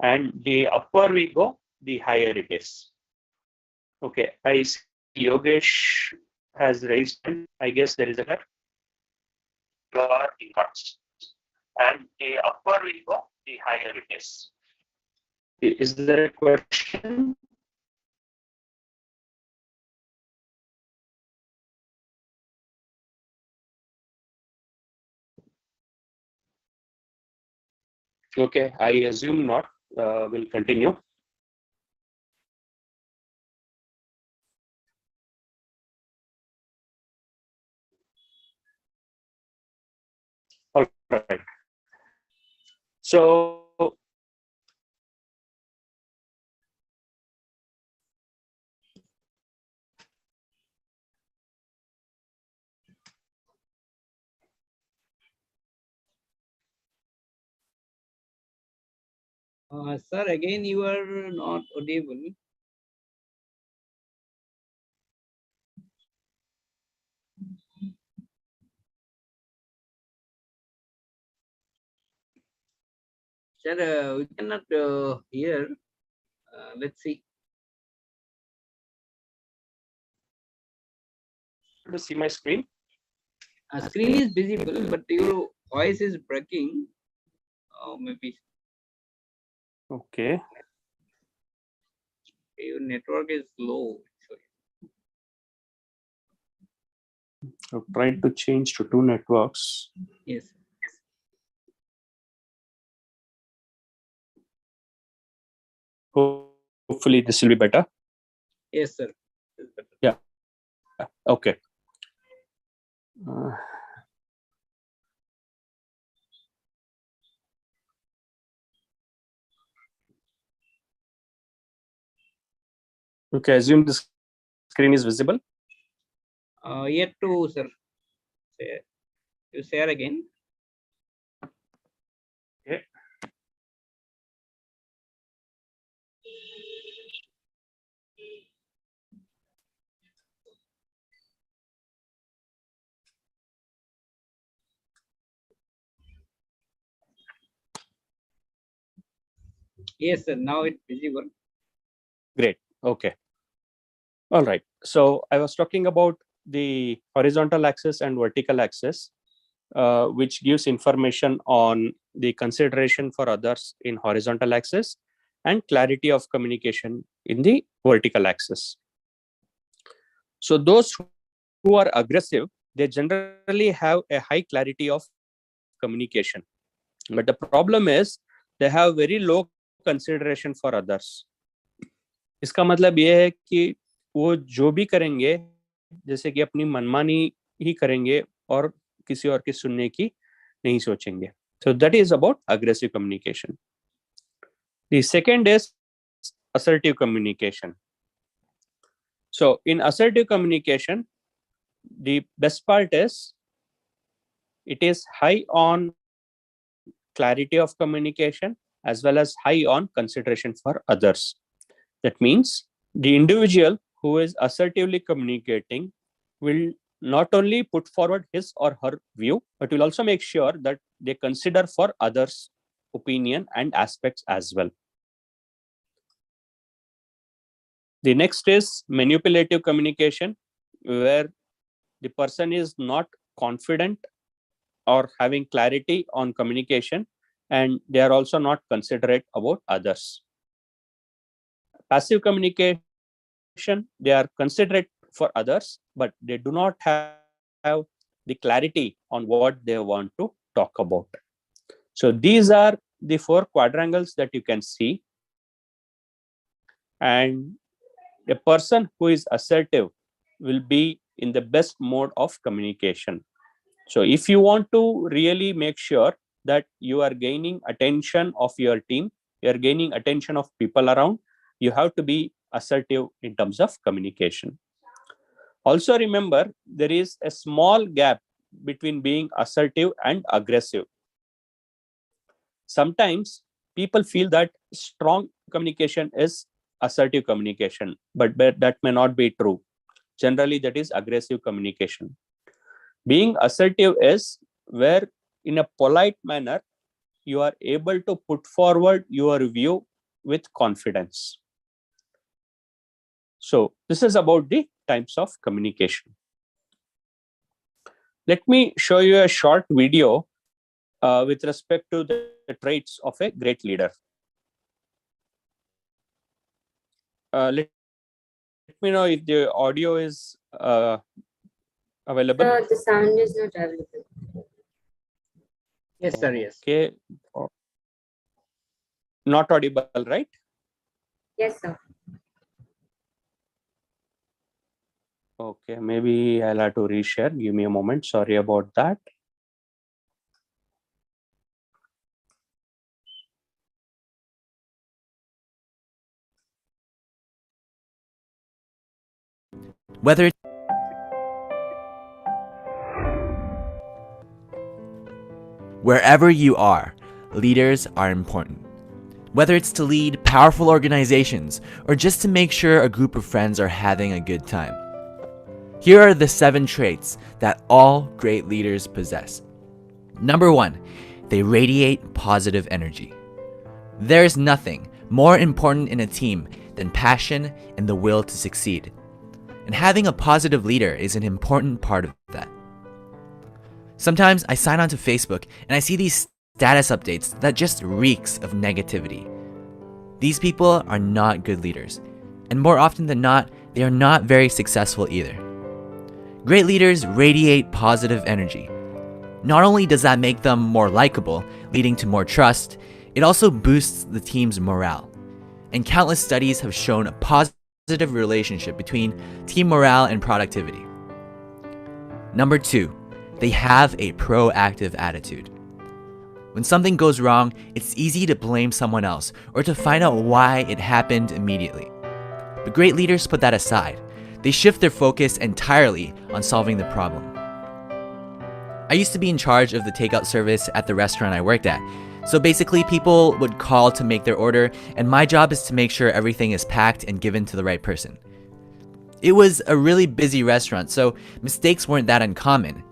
And the upper we go, the higher it is. Okay, I see Yogesh has raised hand. I guess there is a cut. You are in thoughts. And the upper we go, the higher it is. Is there a question? Okay, I assume not. We'll continue. All right. So Sir, again, you are not audible. Sir, we cannot hear. Let's see. to see my screen. Screen is visible, but your voice is breaking. Maybe Okay. your network is low. I've tried to change to 2 networks. Yes. Hopefully this will be better. Yes, sir. Yeah. Okay. Okay, I assume the screen is visible. Yet to, sir. You share again. Okay. Yes, sir. Now it's visible. Great. Okay. All right. So I was talking about the horizontal axis and vertical axis, which gives information on the consideration for others in horizontal axis and clarity of communication in the vertical axis. So those who are aggressive, they generally have a high clarity of communication. But the problem is they have very low consideration for others. इसका मतलब ये है कि वो जो भी करेंगे जैसे कि अपनी मनमानी ही करेंगे और किसी और की सुनने की नहीं सोचेंगे. So that is about aggressive communication. The second is assertive communication. So in assertive communication, the best part is it is high on clarity of communication as well as high on consideration for others. That means the individual who is assertively communicating will not only put forward his or her view, but will also make sure that they consider for others' opinion and aspects as well. The next is manipulative communication, where the person is not confident or having clarity on communication, and they are also not considerate about others. Passive communication, they are considerate for others, but they do not have the clarity on what they want to talk about. So these are the 4 quadrangles that you can see. And a person who is assertive will be in the best mode of communication. So if you want to really make sure that you are gaining attention of your team, you are gaining attention of people around, you have to be assertive in terms of communication. Also remember, there is a small gap between being assertive and aggressive. Sometimes people feel that strong communication is assertive communication, but that may not be true. Generally, that is aggressive communication. Being assertive is where, in a polite manner, you are able to put forward your view with confidence. So this is about the types of communication. Let me show you a short video with respect to the traits of a great leader. Let me know if the audio is available. The sound is not available. Yes, sir. Yes. Okay. Not audible, right? Yes, sir. Okay, maybe I'll have to reshare. Give me a moment. Sorry about that. Whether wherever you are, leaders are important. Whether it's to lead powerful organizations or just to make sure a group of friends are having a good time. Here are the 7 traits that all great leaders possess. Number 1, they radiate positive energy. There's nothing more important in a team than passion and the will to succeed. And having a positive leader is an important part of that. Sometimes I sign onto Facebook and I see these status updates that just reeks of negativity. These people are not good leaders, and more often than not, they are not very successful either. Great leaders radiate positive energy. Not only does that make them more likable, leading to more trust, it also boosts the team's morale. And countless studies have shown a positive relationship between team morale and productivity. Number 2, they have a proactive attitude. When something goes wrong, it's easy to blame someone else or to find out why it happened immediately. But great leaders put that aside. They shift their focus entirely on solving the problem. I used to be in charge of the takeout service at the restaurant I worked at. So basically, people would call to make their order, and my job is to make sure everything is packed and given to the right person. It was a really busy restaurant, so mistakes weren't that uncommon.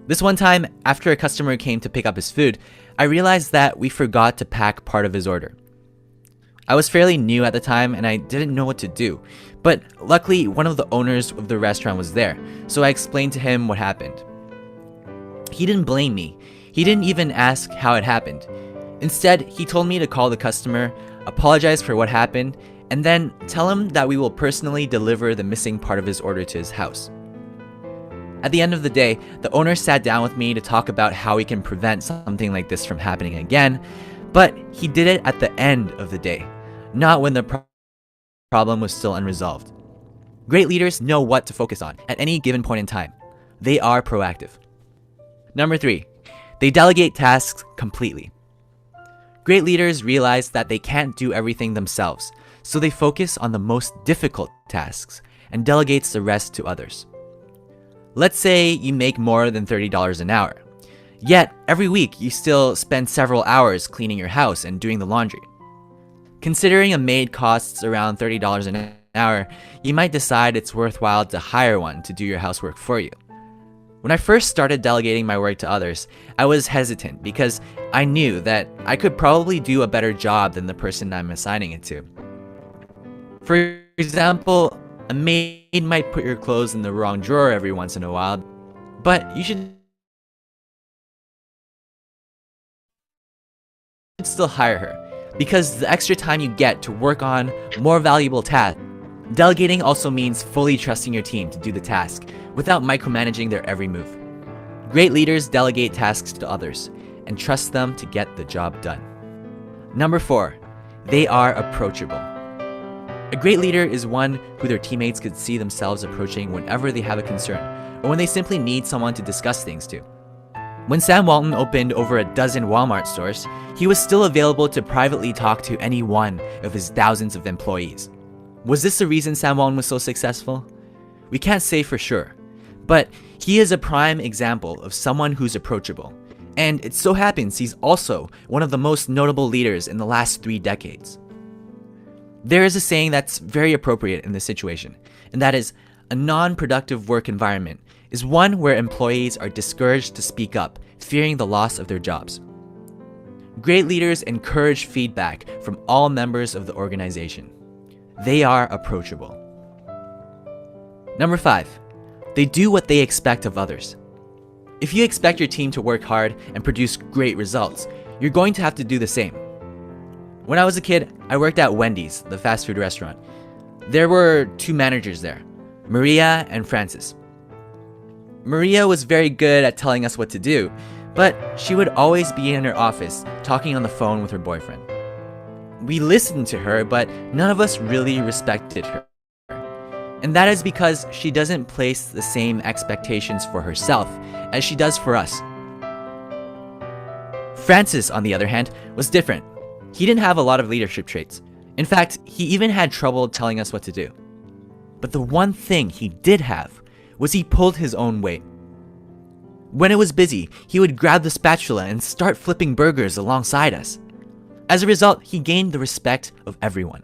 This one time, after a customer came to pick up his food, I realized that we forgot to pack part of his order. I was fairly new at the time and I didn't know what to do, but luckily one of the owners of the restaurant was there, so I explained to him what happened. He didn't blame me. He didn't even ask how it happened. Instead, he told me to call the customer, apologize for what happened, and then tell him that we will personally deliver the missing part of his order to his house. At the end of the day, the owner sat down with me to talk about how we can prevent something like this from happening again, but he did it at the end of the day, not when the problem was still unresolved. Great leaders know what to focus on at any given point in time. They are proactive. Number 3, they delegate tasks completely. Great leaders realize that they can't do everything themselves, so they focus on the most difficult tasks and delegates the rest to others. Let's say you make more than $30 an hour, yet every week you still spend several hours cleaning your house and doing the laundry. Considering a maid costs around $30 an hour, you might decide it's worthwhile to hire one to do your housework for you. When I first started delegating my work to others, I was hesitant because I knew that I could probably do a better job than the person I'm assigning it to. For example, a maid might put your clothes in the wrong drawer every once in a while, but you should still hire her, because the extra time you get to work on more valuable tasks. Delegating also means fully trusting your team to do the task without micromanaging their every move. Great leaders delegate tasks to others and trust them to get the job done. Number 4, they are approachable. A great leader is one who their teammates could see themselves approaching whenever they have a concern or when they simply need someone to discuss things to. When Sam Walton opened over a dozen Walmart stores, he was still available to privately talk to any one of his thousands of employees. Was this the reason Sam Walton was so successful? We can't say for sure, but he is a prime example of someone who's approachable. And it so happens he's also one of the most notable leaders in the last 3 decades. There is a saying that's very appropriate in this situation, and that is, a non-productive work environment is one where employees are discouraged to speak up, fearing the loss of their jobs. Great leaders encourage feedback from all members of the organization. They are approachable. Number 5, they do what they expect of others. If you expect your team to work hard and produce great results, you're going to have to do the same. When I was a kid, I worked at Wendy's, the fast food restaurant. There were 2 managers there, Maria and Francis. Maria was very good at telling us what to do, but she would always be in her office talking on the phone with her boyfriend. We listened to her, but none of us really respected her. And that is because she doesn't place the same expectations for herself as she does for us. Francis, on the other hand, was different. He didn't have a lot of leadership traits. In fact, he even had trouble telling us what to do. But the one thing he did have was he pulled his own weight. When it was busy, he would grab the spatula and start flipping burgers alongside us. As a result, he gained the respect of everyone.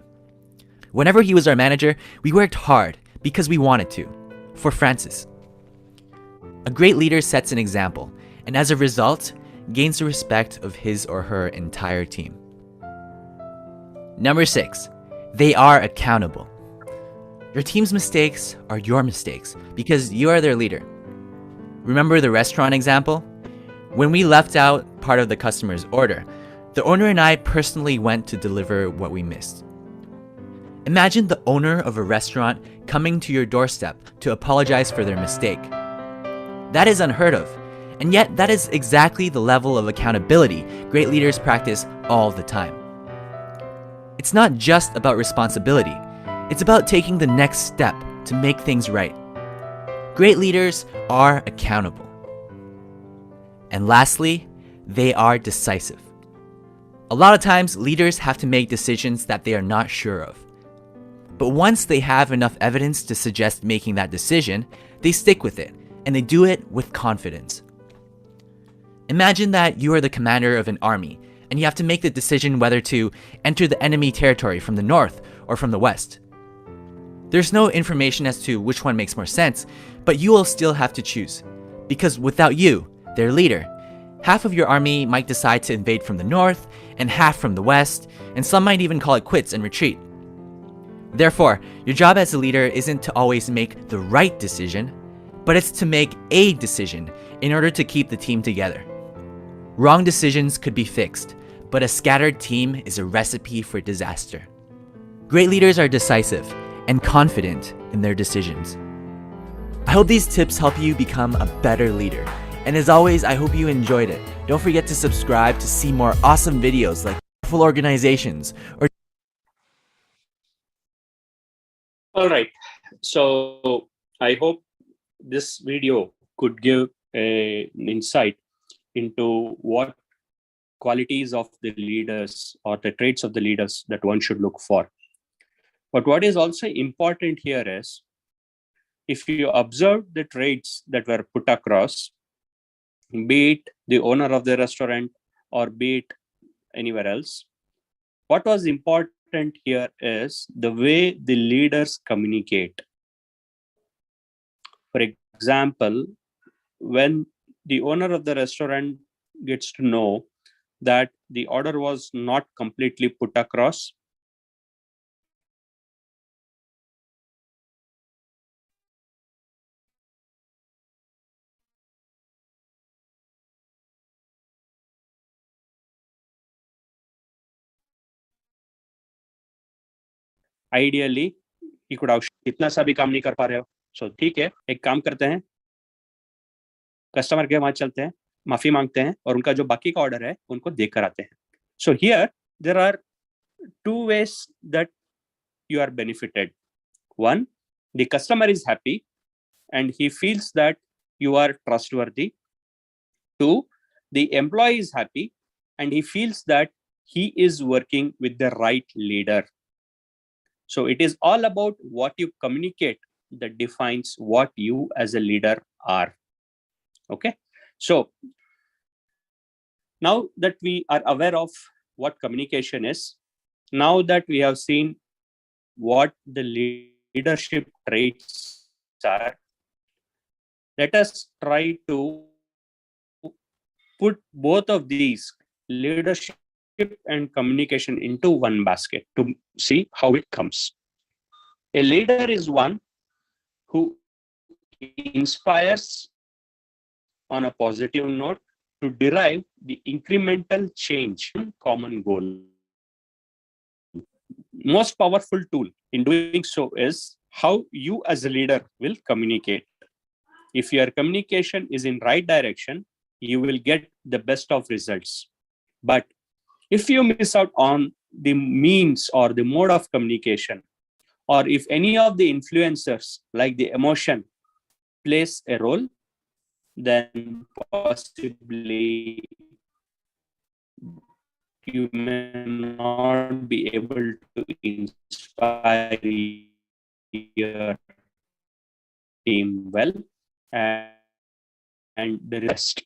Whenever he was our manager, we worked hard because we wanted to, for Francis. A great leader sets an example, and as a result, gains the respect of his or her entire team. Number 6, they are accountable. Your team's mistakes are your mistakes because you are their leader. Remember the restaurant example? When we left out part of the customer's order, the owner and I personally went to deliver what we missed. Imagine the owner of a restaurant coming to your doorstep to apologize for their mistake. That is unheard of, and yet that is exactly the level of accountability great leaders practice all the time. It's not just about responsibility, it's about taking the next step to make things right. Great leaders are accountable. And lastly, they are decisive. A lot of times, leaders have to make decisions that they are not sure of. But once they have enough evidence to suggest making that decision, they stick with it, and they do it with confidence. Imagine that you are the commander of an army, and you have to make the decision whether to enter the enemy territory from the north or from the west. There's no information as to which one makes more sense, but you will still have to choose. Because without you, their leader, half of your army might decide to invade from the north and half from the west, and some might even call it quits and retreat. Therefore, your job as a leader isn't to always make the right decision, but it's to make a decision in order to keep the team together. Wrong decisions could be fixed, but a scattered team is a recipe for disaster. Great leaders are decisive and confident in their decisions. I hope these tips help you become a better leader. And as always, I hope you enjoyed it. Don't forget to subscribe to see more awesome videos like powerful organizations or All right. So I hope this video could give an insight into what qualities of the leaders or the traits of the leaders that one should look for. But what is also important here is, if you observe the traits that were put across, be it the owner of the restaurant or be it anywhere else, what was important here is the way the leaders communicate. For example, when the owner of the restaurant gets to know that the order was not completely put across, ideally he could have इतना सा भी काम नहीं कर पा रहे हो, so ठीक है, एक काम करते हैं, कस्टमर के वहां चलते हैं, माफी मांगते हैं और उनका जो बाकी का ऑर्डर है उनको देख कर आते हैं. So here there are two ways that you are benefited. One, the customer is happy and he feels that you are trustworthy. Two, the employee is happy and he feels that he is working with the right leader. So it is all about what you communicate that defines what you as a leader are. Okay. So now that we are aware of what communication is, now that we have seen what the leadership traits are, let us try to put both of these, leadership and communication, into one basket to see how it comes. A leader is one who inspires on a positive note to derive the incremental change in common goal. Most powerful tool in doing so is how you as a leader will communicate. If your communication is in right direction, you will get the best of results. But if you miss out on the means or the mode of communication, or if any of the influencers like the emotion plays a role, then possibly you may not be able to inspire your team well, and the rest.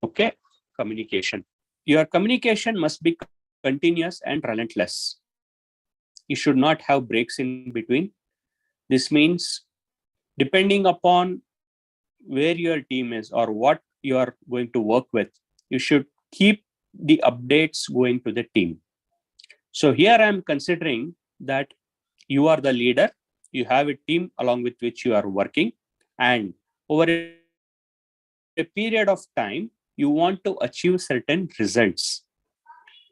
Okay, communication. Your communication must be continuous and relentless. You should not have breaks in between. This means, depending upon where your team is or what you are going to work with, you should keep the updates going to the team. So here I am considering that you are the leader, you have a team along with which you are working, and over a period of time, you want to achieve certain results.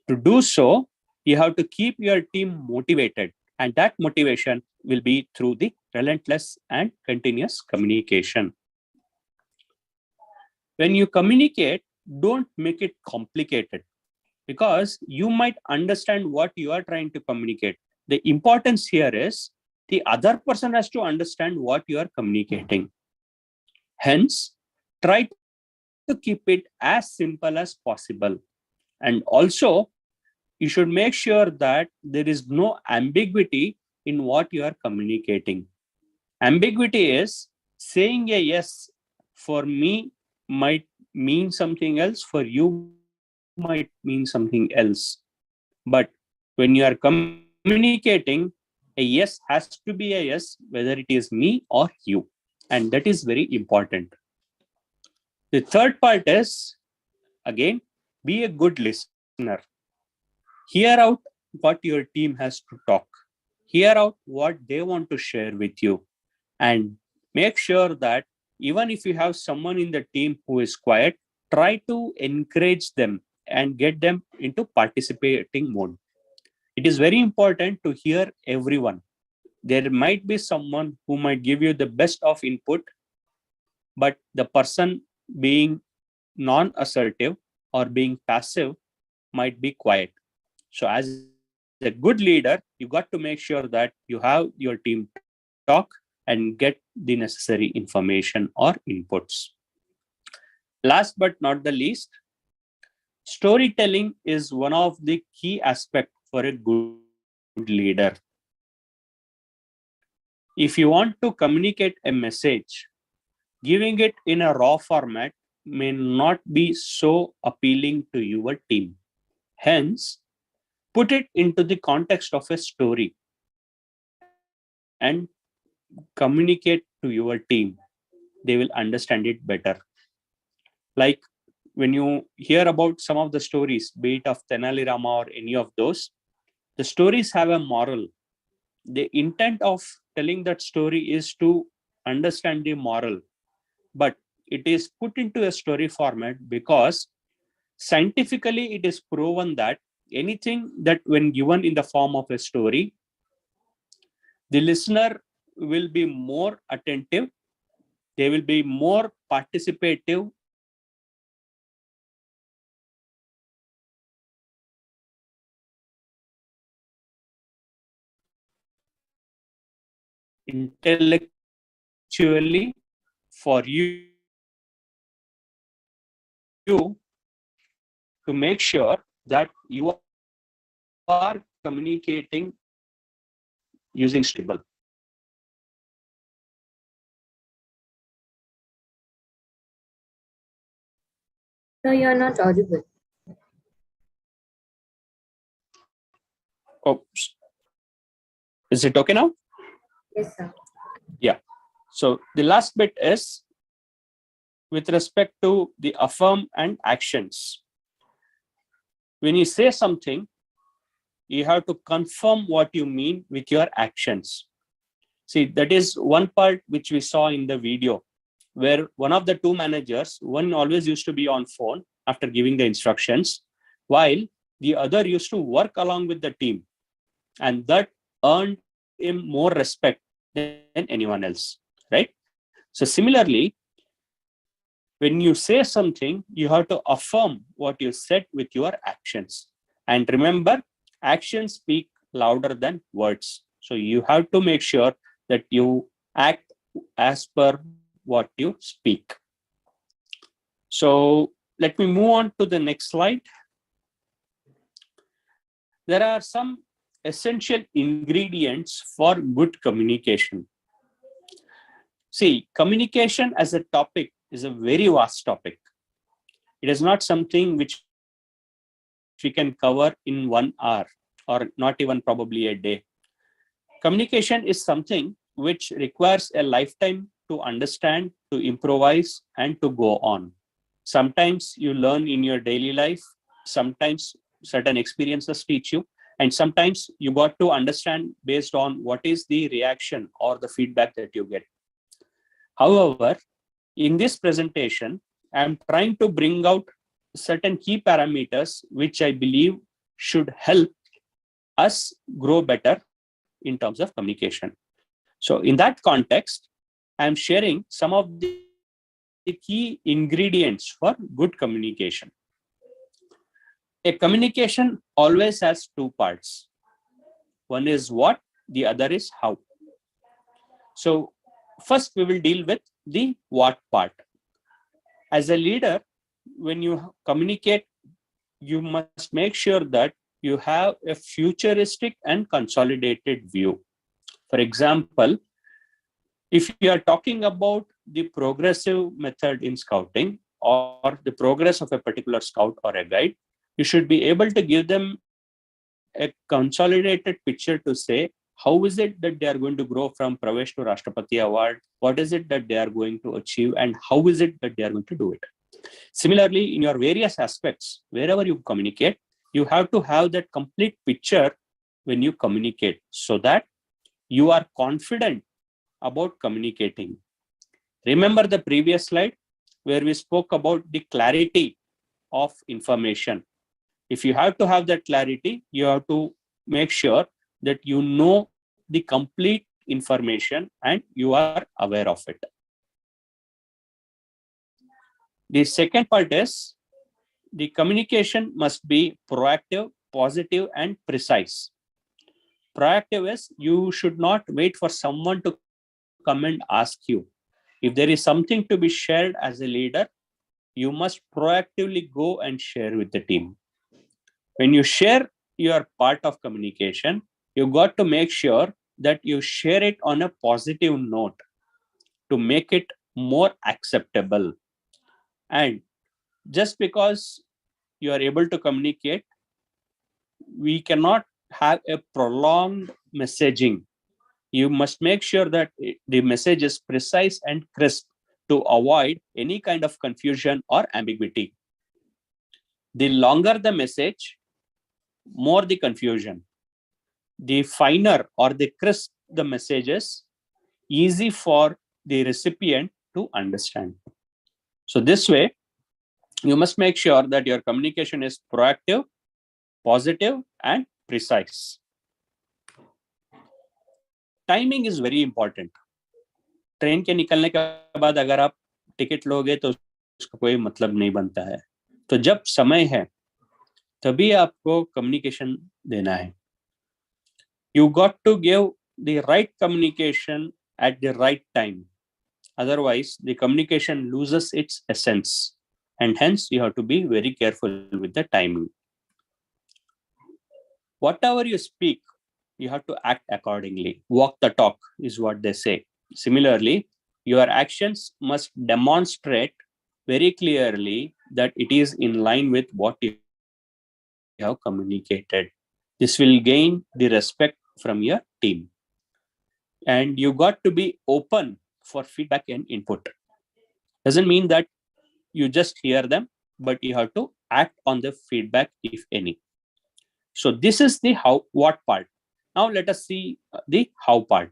To do so, you have to keep your team motivated, and that motivation will be through the relentless and continuous communication. When you communicate, don't make it complicated, because you might understand what you are trying to communicate. The importance here is the other person has to understand what you are communicating. Hence, try to keep it as simple as possible. And also, you should make sure that there is no ambiguity in what you are communicating. Ambiguity is saying a yes for me might mean something else, for you might mean something else. But when you are communicating, a yes has to be a yes, whether it is me or you. And that is very important. The third part is, again, be a good listener. Hear out what your team has to talk. Hear out what they want to share with you. And make sure that even if you have someone in the team who is quiet, try to encourage them and get them into participating mode. It is very important to hear everyone. There might be someone who might give you the best of input, but the person being non-assertive or being passive might be quiet. So as a good leader, you got to make sure that you have your team talk and get the necessary information or inputs. Last but not the least, storytelling is one of the key aspects for a good leader. If you want to communicate a message, giving it in a raw format may not be so appealing to your team. Hence, put it into the context of a story and communicate to your team. They will understand it better. Like when you hear about some of the stories, be it of Tenali Rama or any of those, the stories have a moral. The intent of telling that story is to understand the moral, but it is put into a story format because scientifically it is proven that anything that when given in the form of a story, the listener will be more attentive, they will be more participative, intellectually for you to make sure that you are communicating using stable. No, you're not audible. Oh, is it okay now? Yes, sir. Yeah. So the last bit is with respect to the affirm and actions. When you say something, you have to confirm what you mean with your actions. See, that is one part which we saw in the video, where one of the two managers, one always used to be on phone after giving the instructions, while the other used to work along with the team. And that earned him more respect than anyone else, right? So similarly, when you say something, you have to affirm what you said with your actions. And remember, actions speak louder than words. So you have to make sure that you act as per what you speak. So let me move on to the next slide. There are some essential ingredients for good communication. See, communication as a topic is a very vast topic. It is not something which we can cover in 1 hour or not even probably a day. Communication is something which requires a lifetime to understand, to improvise, and to go on. Sometimes you learn in your daily life, sometimes certain experiences teach you, and sometimes you got to understand based on what is the reaction or the feedback that you get. However, in this presentation, I'm trying to bring out certain key parameters which I believe should help us grow better in terms of communication. So in that context, I'm sharing some of the key ingredients for good communication. A communication always has two parts. One is what, the other is how. So first we will deal with the what part. As a leader, when you communicate, you must make sure that you have a futuristic and consolidated view. For example, if you are talking about the progressive method in scouting or the progress of a particular scout or a guide, you should be able to give them a consolidated picture to say, how is it that they are going to grow from Pravesh to Rashtrapati Award? What is it that they are going to achieve? And how is it that they are going to do it? Similarly, in your various aspects, wherever you communicate, you have to have that complete picture when you communicate so that you are confident about communicating. Remember the previous slide where we spoke about the clarity of information. If you have to have that clarity, you have to make sure that you know the complete information and you are aware of it. The second part is the communication must be proactive, positive, and precise. Proactive is you should not wait for someone to come and ask you. If there is something to be shared as a leader, you must proactively go and share with the team. When you share your part of communication, you got to make sure that you share it on a positive note to make it more acceptable. And just because you are able to communicate, we cannot have a prolonged messaging. You must make sure that the message is precise and crisp to avoid any kind of confusion or ambiguity. The longer the message, more the confusion. The finer or the crisp the message is, easy for the recipient to understand. So this way, you must make sure that your communication is proactive, positive, and precise. Timing is very important. Train के निकलने के बाद अगर आप ticket लोगे तो उसका कोई मतलब नहीं बनता है. तो जब समय है तभी आपको communication देना है. You got to give the right communication at the right time. Otherwise, the communication loses its essence, and hence you have to be very careful with the timing. Whatever you speak, you have to act accordingly. Walk the talk is what they say. Similarly, your actions must demonstrate very clearly that it is in line with what you have communicated. This will gain the respect from your team. And you got to be open for feedback and input. Doesn't mean that you just hear them, but you have to act on the feedback, if any. So this is the what part. Now let us see the how part.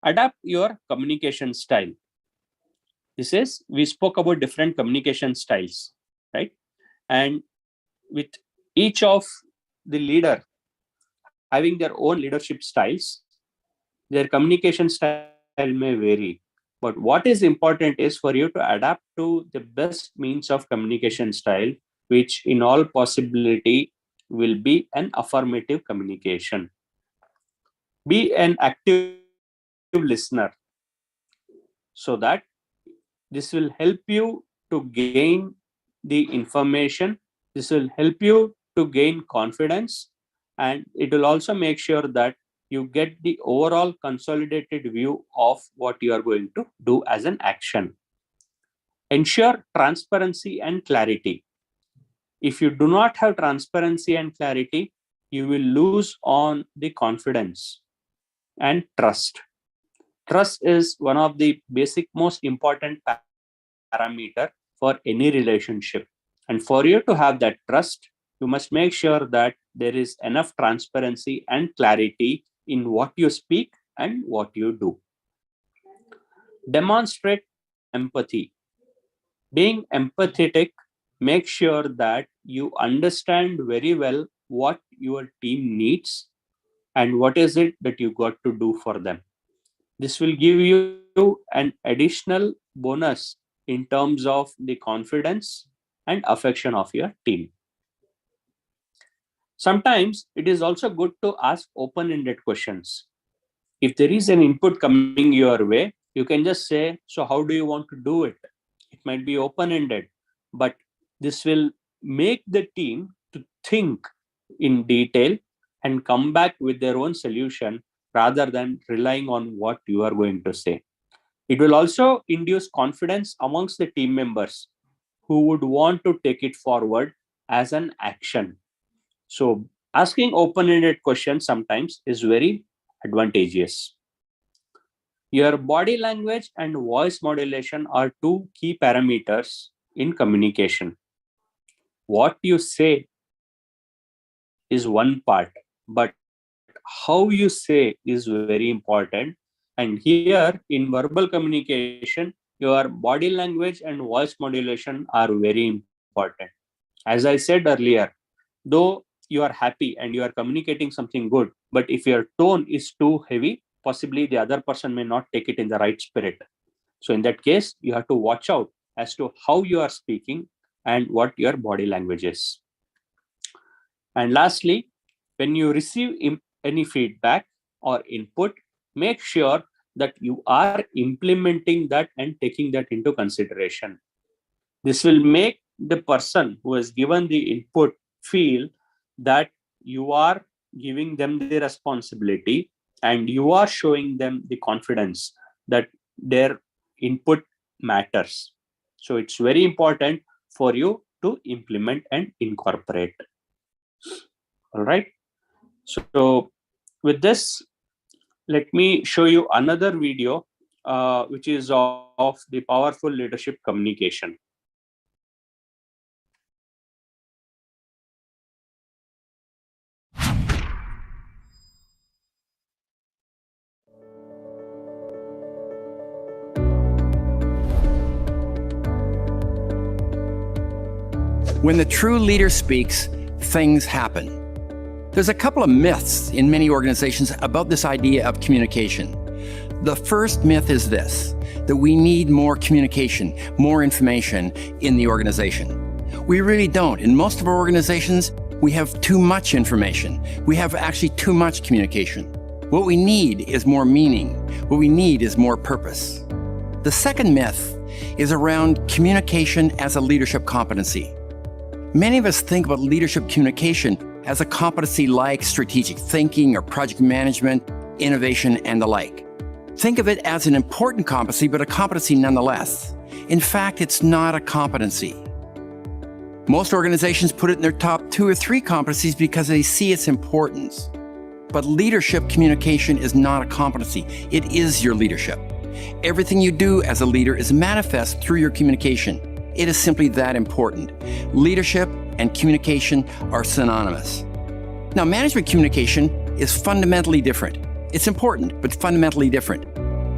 Adapt your communication style. We spoke about different communication styles, right? And with each of the leader having their own leadership styles, their communication style may vary. But what is important is for you to adapt to the best means of communication style, which in all possibility will be an affirmative communication. Be an active listener, so that this will help you to gain the information. This will help you to gain confidence, and it will also make sure that you get the overall consolidated view of what you are going to do as an action. Ensure transparency and clarity. If you do not have transparency and clarity, you will lose on the confidence and trust. Trust is one of the basic, most important parameter for any relationship. And for you to have that trust, you must make sure that there is enough transparency and clarity in what you speak and what you do. Demonstrate empathy. Being empathetic, make sure that you understand very well what your team needs and what is it that you got to do for them. This will give you an additional bonus in terms of the confidence and affection of your team. Sometimes it is also good to ask open-ended questions. If there is an input coming your way, you can just say, so how do you want to do it? It might be open-ended, but this will make the team to think in detail and come back with their own solution rather than relying on what you are going to say. It will also induce confidence amongst the team members who would want to take it forward as an action. So asking open-ended questions sometimes is very advantageous. Your body language and voice modulation are two key parameters in communication. What you say is one part, but how you say is very important. And here in verbal communication, your body language and voice modulation are very important. As I said earlier, though you are happy and you are communicating something good, but if your tone is too heavy, possibly the other person may not take it in the right spirit. So in that case, you have to watch out as to how you are speaking and what your body language is. And lastly, when you receive any feedback or input, make sure that you are implementing that and taking that into consideration. This will make the person who has given the input feel that you are giving them the responsibility and you are showing them the confidence that their input matters. So it's very important for you to implement and incorporate. All right. So with this, let me show you another video, which is of the powerful leadership communication. When the true leader speaks, things happen. There's a couple of myths in many organizations about this idea of communication. The first myth is this, that we need more communication, more information in the organization. We really don't. In most of our organizations, we have too much information. We have actually too much communication. What we need is more meaning. What we need is more purpose. The second myth is around communication as a leadership competency. Many of us think about leadership communication as a competency like strategic thinking or project management, innovation, and the like. Think of it as an important competency, but a competency nonetheless. In fact, it's not a competency. Most organizations put it in their top 2 or 3 competencies because they see its importance. But leadership communication is not a competency. It is your leadership. Everything you do as a leader is manifest through your communication. It is simply that important. Leadership and communication are synonymous. Now, management communication is fundamentally different. It's important, but fundamentally different.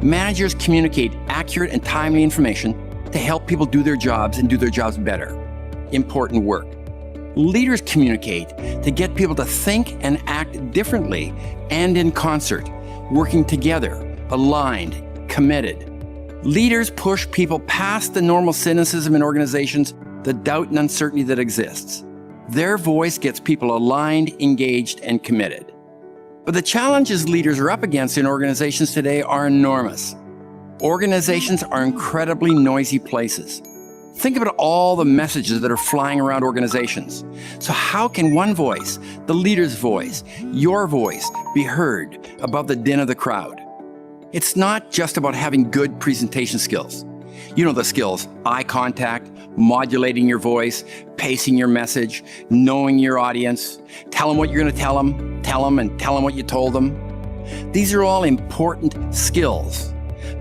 Managers communicate accurate and timely information to help people do their jobs and do their jobs better. Important work. Leaders communicate to get people to think and act differently and in concert, working together, aligned, committed. Leaders push people past the normal cynicism in organizations, the doubt and uncertainty that exists. Their voice gets people aligned, engaged, and committed. But the challenges leaders are up against in organizations today are enormous. Organizations are incredibly noisy places. Think about all the messages that are flying around organizations. So how can one voice, the leader's voice, your voice, be heard above the din of the crowd? It's not just about having good presentation skills. You know the skills: eye contact, modulating your voice, pacing your message, knowing your audience, tell them what you're going to tell them, and tell them what you told them. These are all important skills,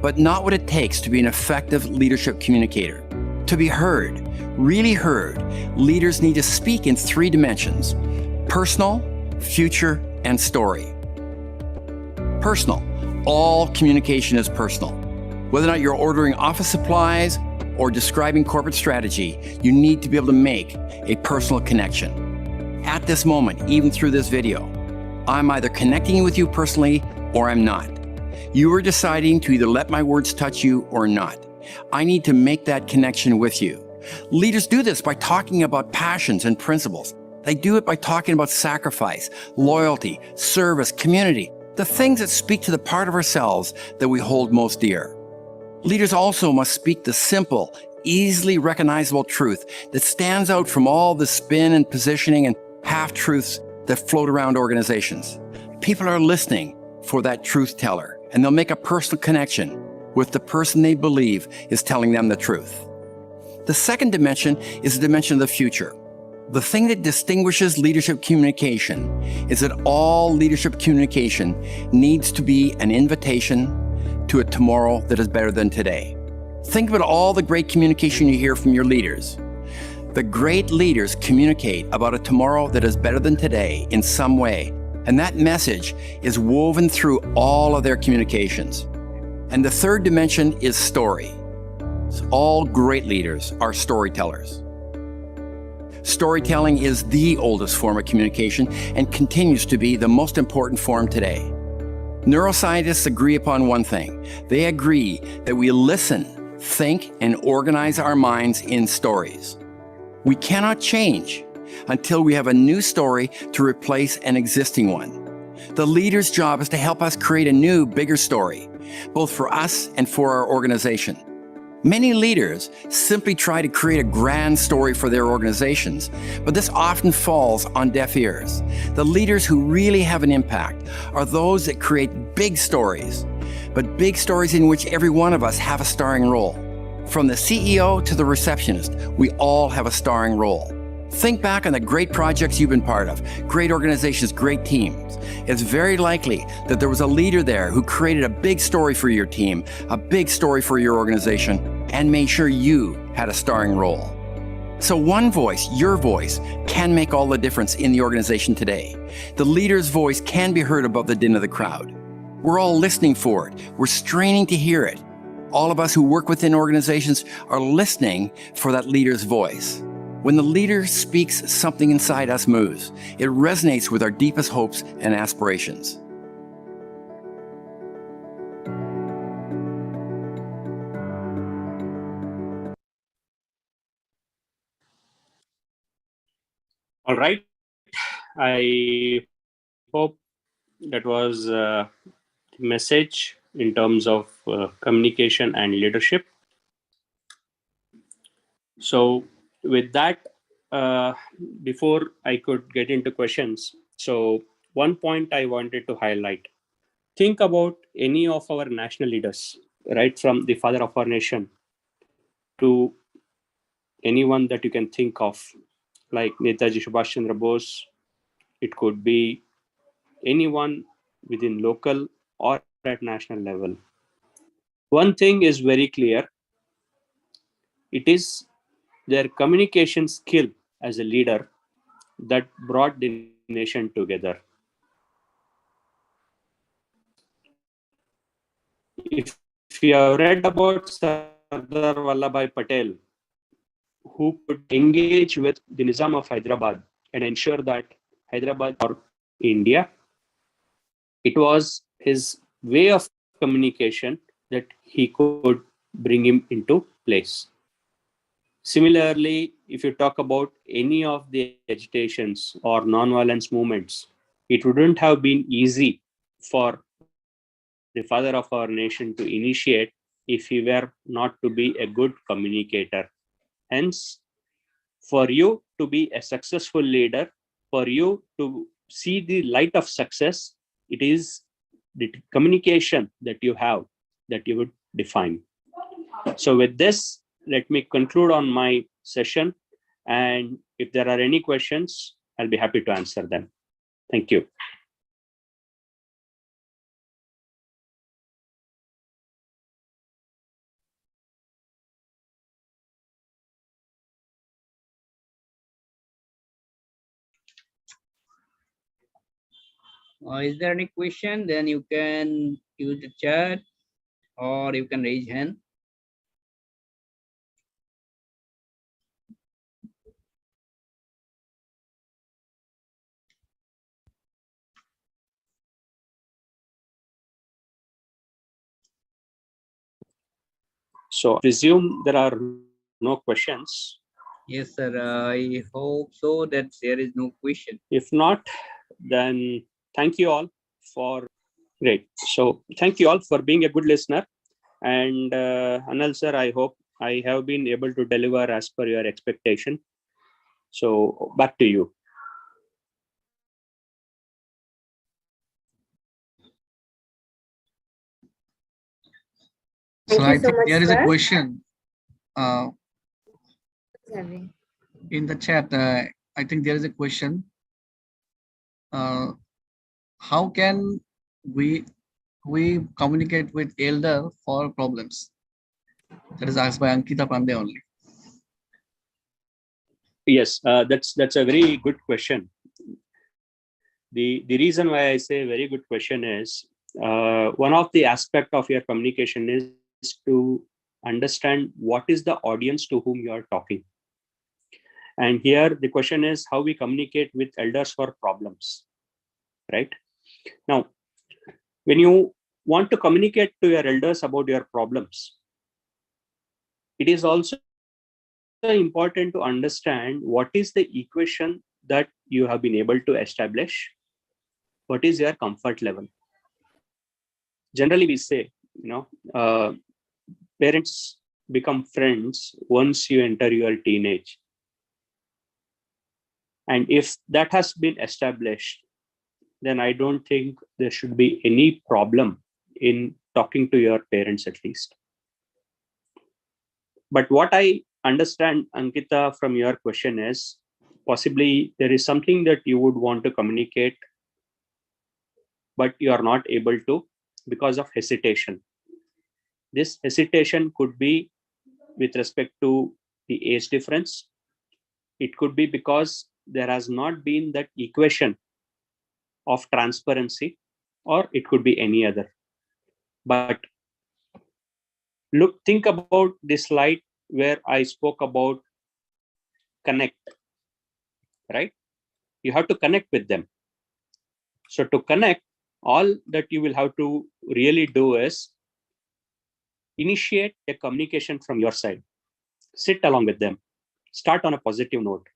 but not what it takes to be an effective leadership communicator. To be heard, really heard, leaders need to speak in 3 dimensions: personal, future, and story. Personal. All communication is personal. Whether or not you're ordering office supplies or describing corporate strategy, you need to be able to make a personal connection. At this moment, even through this video, I'm either connecting with you personally or I'm not. You are deciding to either let my words touch you or not. I need to make that connection with you. Leaders do this by talking about passions and principles. They do it by talking about sacrifice, loyalty, service, community, the things that speak to the part of ourselves that we hold most dear. Leaders also must speak the simple, easily recognizable truth that stands out from all the spin and positioning and half-truths that float around organizations. People are listening for that truth teller, and they'll make a personal connection with the person they believe is telling them the truth. The second dimension is the dimension of the future. The thing that distinguishes leadership communication is that all leadership communication needs to be an invitation to a tomorrow that is better than today. Think about all the great communication you hear from your leaders. The great leaders communicate about a tomorrow that is better than today in some way, and that message is woven through all of their communications. And the third dimension is story. So all great leaders are storytellers. Storytelling is the oldest form of communication and continues to be the most important form today. Neuroscientists agree upon one thing. They agree that we listen, think, and organize our minds in stories. We cannot change until we have a new story to replace an existing one. The leader's job is to help us create a new, bigger story, both for us and for our organization. Many leaders simply try to create a grand story for their organizations, but this often falls on deaf ears. The leaders who really have an impact are those that create big stories, but big stories in which every one of us have a starring role. From the CEO to the receptionist, we all have a starring role. Think back on the great projects you've been part of, great organizations, great teams. It's very likely that there was a leader there who created a big story for your team, a big story for your organization, and made sure you had a starring role. So one voice, your voice, can make all the difference in the organization today. The leader's voice can be heard above the din of the crowd. We're all listening for it. We're straining to hear it. All of us who work within organizations are listening for that leader's voice. When the leader speaks, something inside us moves. It resonates with our deepest hopes and aspirations. All right. I hope That was the message in terms of communication and leadership. So with that, before I could get into questions, so one point I wanted to highlight. Think about any of our national leaders, right from the father of our nation to anyone that you can think of, like Netaji Subhash Chandra Bose. It could be anyone within local or at national level. One thing is very clear. It is their communication skill as a leader that brought the nation together. If you have read about Sardar Vallabhbhai Patel, who could engage with the Nizam of Hyderabad and ensure that Hyderabad or India, it was his way of communication that he could bring him into place. Similarly, if you talk about any of the agitations or non-violence movements, it wouldn't have been easy for the father of our nation to initiate if he were not to be a good communicator. Hence, for you to be a successful leader, for you to see the light of success, it is the communication that you have that you would define. So with this, let me conclude on my session. And if there are any questions, I'll be happy to answer them. Thank you. Is there any question? Then you can use the chat or you can raise hand. So I presume there are no questions. Yes, sir. I hope so that there is no question. If not, then thank you all for great. So thank you all for being a good listener. And Anil sir, I hope I have been able to deliver as per your expectation. So back to you. Thank So you I so think much, there is sir. a question Sorry. in the chat. I think there is a question. How can we communicate with elder for problems? That is asked by Ankita Pandey only. Yes, that's a very good question. The reason why I say very good question is one of the aspect of your communication is to understand what is the audience to whom you are talking. And here the question is how we communicate with elders for problems, right? Now, when you want to communicate to your elders about your problems, it is also important to understand what is the equation that you have been able to establish. What is your comfort level? Generally, we say, parents become friends once you enter your teenage. And if that has been established, then I don't think there should be any problem in talking to your parents at least. But what I understand, Ankita, from your question is possibly there is something that you would want to communicate, but you are not able to because of hesitation. This hesitation could be with respect to the age difference. It could be because there has not been that equation of transparency, or it could be any other. But think about this slide where I spoke about connect, right? You have to connect with them. So to connect, all that you will have to really do is initiate a communication from your side. Sit along with them. Start on a positive note.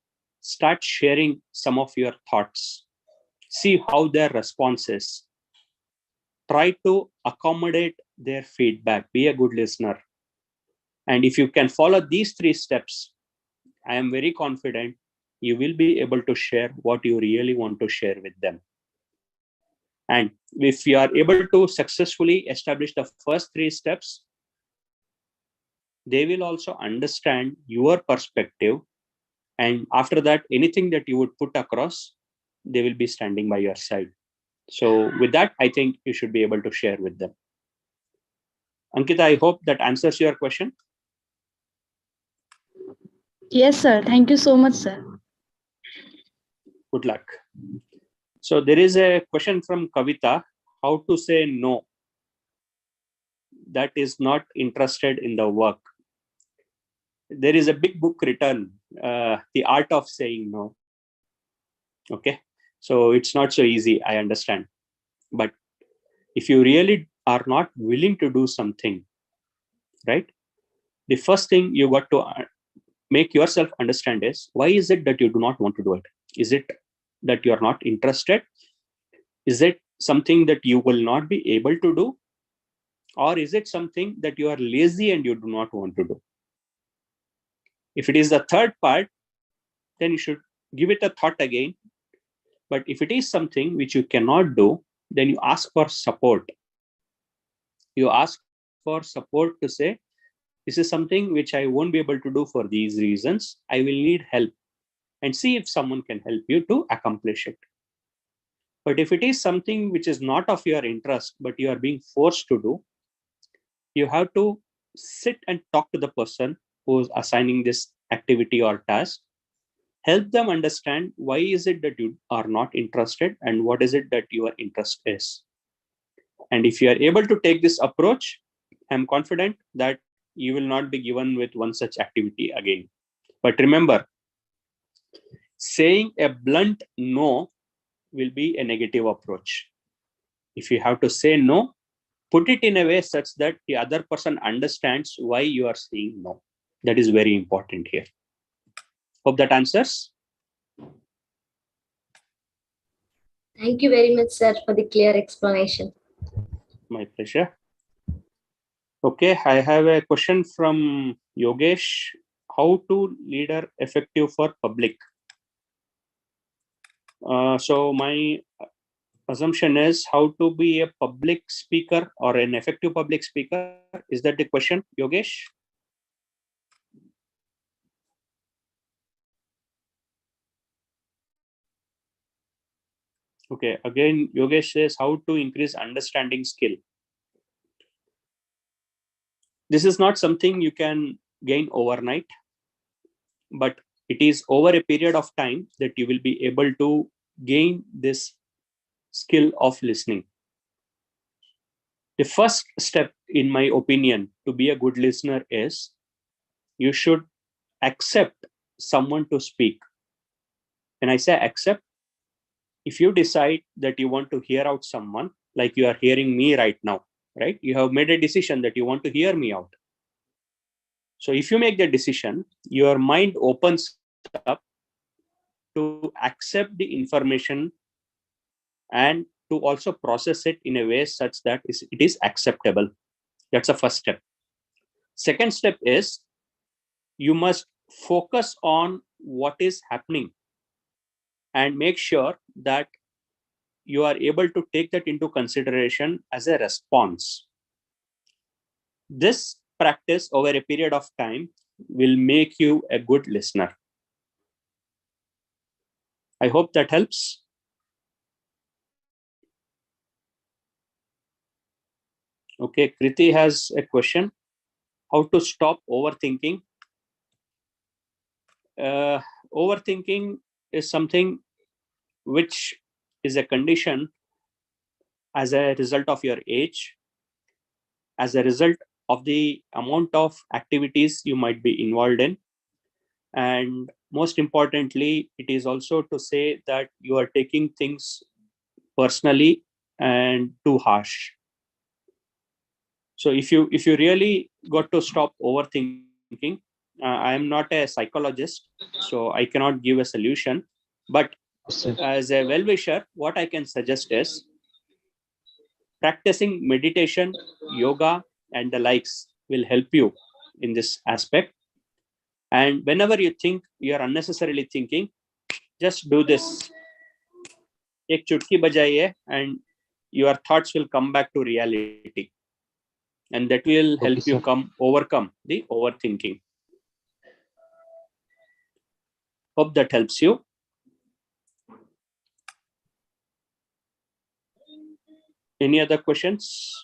Start sharing some of your thoughts. See how their response is. try to accommodate their feedback, be a good listener. And if you can follow these 3 steps, I am very confident you will be able to share what you really want to share with them. And if you are able to successfully establish the first 3 steps, they will also understand your perspective. And after that, anything that you would put across, they will be standing by your side. So with that, I think you should be able to share with them. Ankita, I hope that answers your question. Yes, sir. Thank you so much, sir. Good luck. So there is a question from Kavita, how to say no that is not interested in the work. There is a big book written, The Art of Saying No. Okay, so it's not so easy, I understand. But if you really are not willing to do something, right, the first thing you got to make yourself understand is, why is it that you do not want to do it? Is it that you are not interested? Is it something that you will not be able to do? Or is it something that you are lazy and you do not want to do? If it is the third part, then you should give it a thought again. But if it is something which you cannot do, then you ask for support. You ask for support to say, this is something which I won't be able to do for these reasons. I will need help, and see if someone can help you to accomplish it. But if it is something which is not of your interest, but you are being forced to do, you have to sit and talk to the person who is assigning this activity or task. Help them understand why is it that you are not interested and what is it that your interest is. And if you are able to take this approach, I'm confident that you will not be given with one such activity again. But remember, saying a blunt no will be a negative approach. If you have to say no, put it in a way such that the other person understands why you are saying no. That is very important here. Hope that answers. Thank you very much, sir, for the clear explanation. My pleasure. Okay, I have a question from Yogesh. How to leader effective for public? So my assumption is how to be a public speaker or an effective public speaker. Is that the question, Yogesh? Okay, again, Yogesh says how to increase understanding skill. This is not something you can gain overnight, but it is over a period of time that you will be able to gain this skill of listening. The first step, in my opinion, to be a good listener is you should accept someone to speak. When I say accept, if you decide that you want to hear out someone, like you are hearing me right now, right? You have made a decision that you want to hear me out. So if you make the decision, your mind opens up to accept the information and to also process it in a way such that it is acceptable. That's the first step. Second step is you must focus on what is happening and make sure that you are able to take that into consideration as a response. This practice over a period of time will make you a good listener. I hope that helps. Okay, Kriti has a question. How to stop overthinking? Overthinking is something which is a condition as a result of your age, as a result of the amount of activities you might be involved in. And most importantly, it is also to say that you are taking things personally and too harsh. So if you really got to stop overthinking, I am not a psychologist, so I cannot give a solution. But as a well-wisher, what I can suggest is Practicing meditation, yoga, and the likes will help you in this aspect. And whenever you think you are unnecessarily thinking, just do this. एक चुटकी बजाइए and your thoughts will come back to reality. And that will help you overcome the overthinking. Hope that helps you. Any other questions?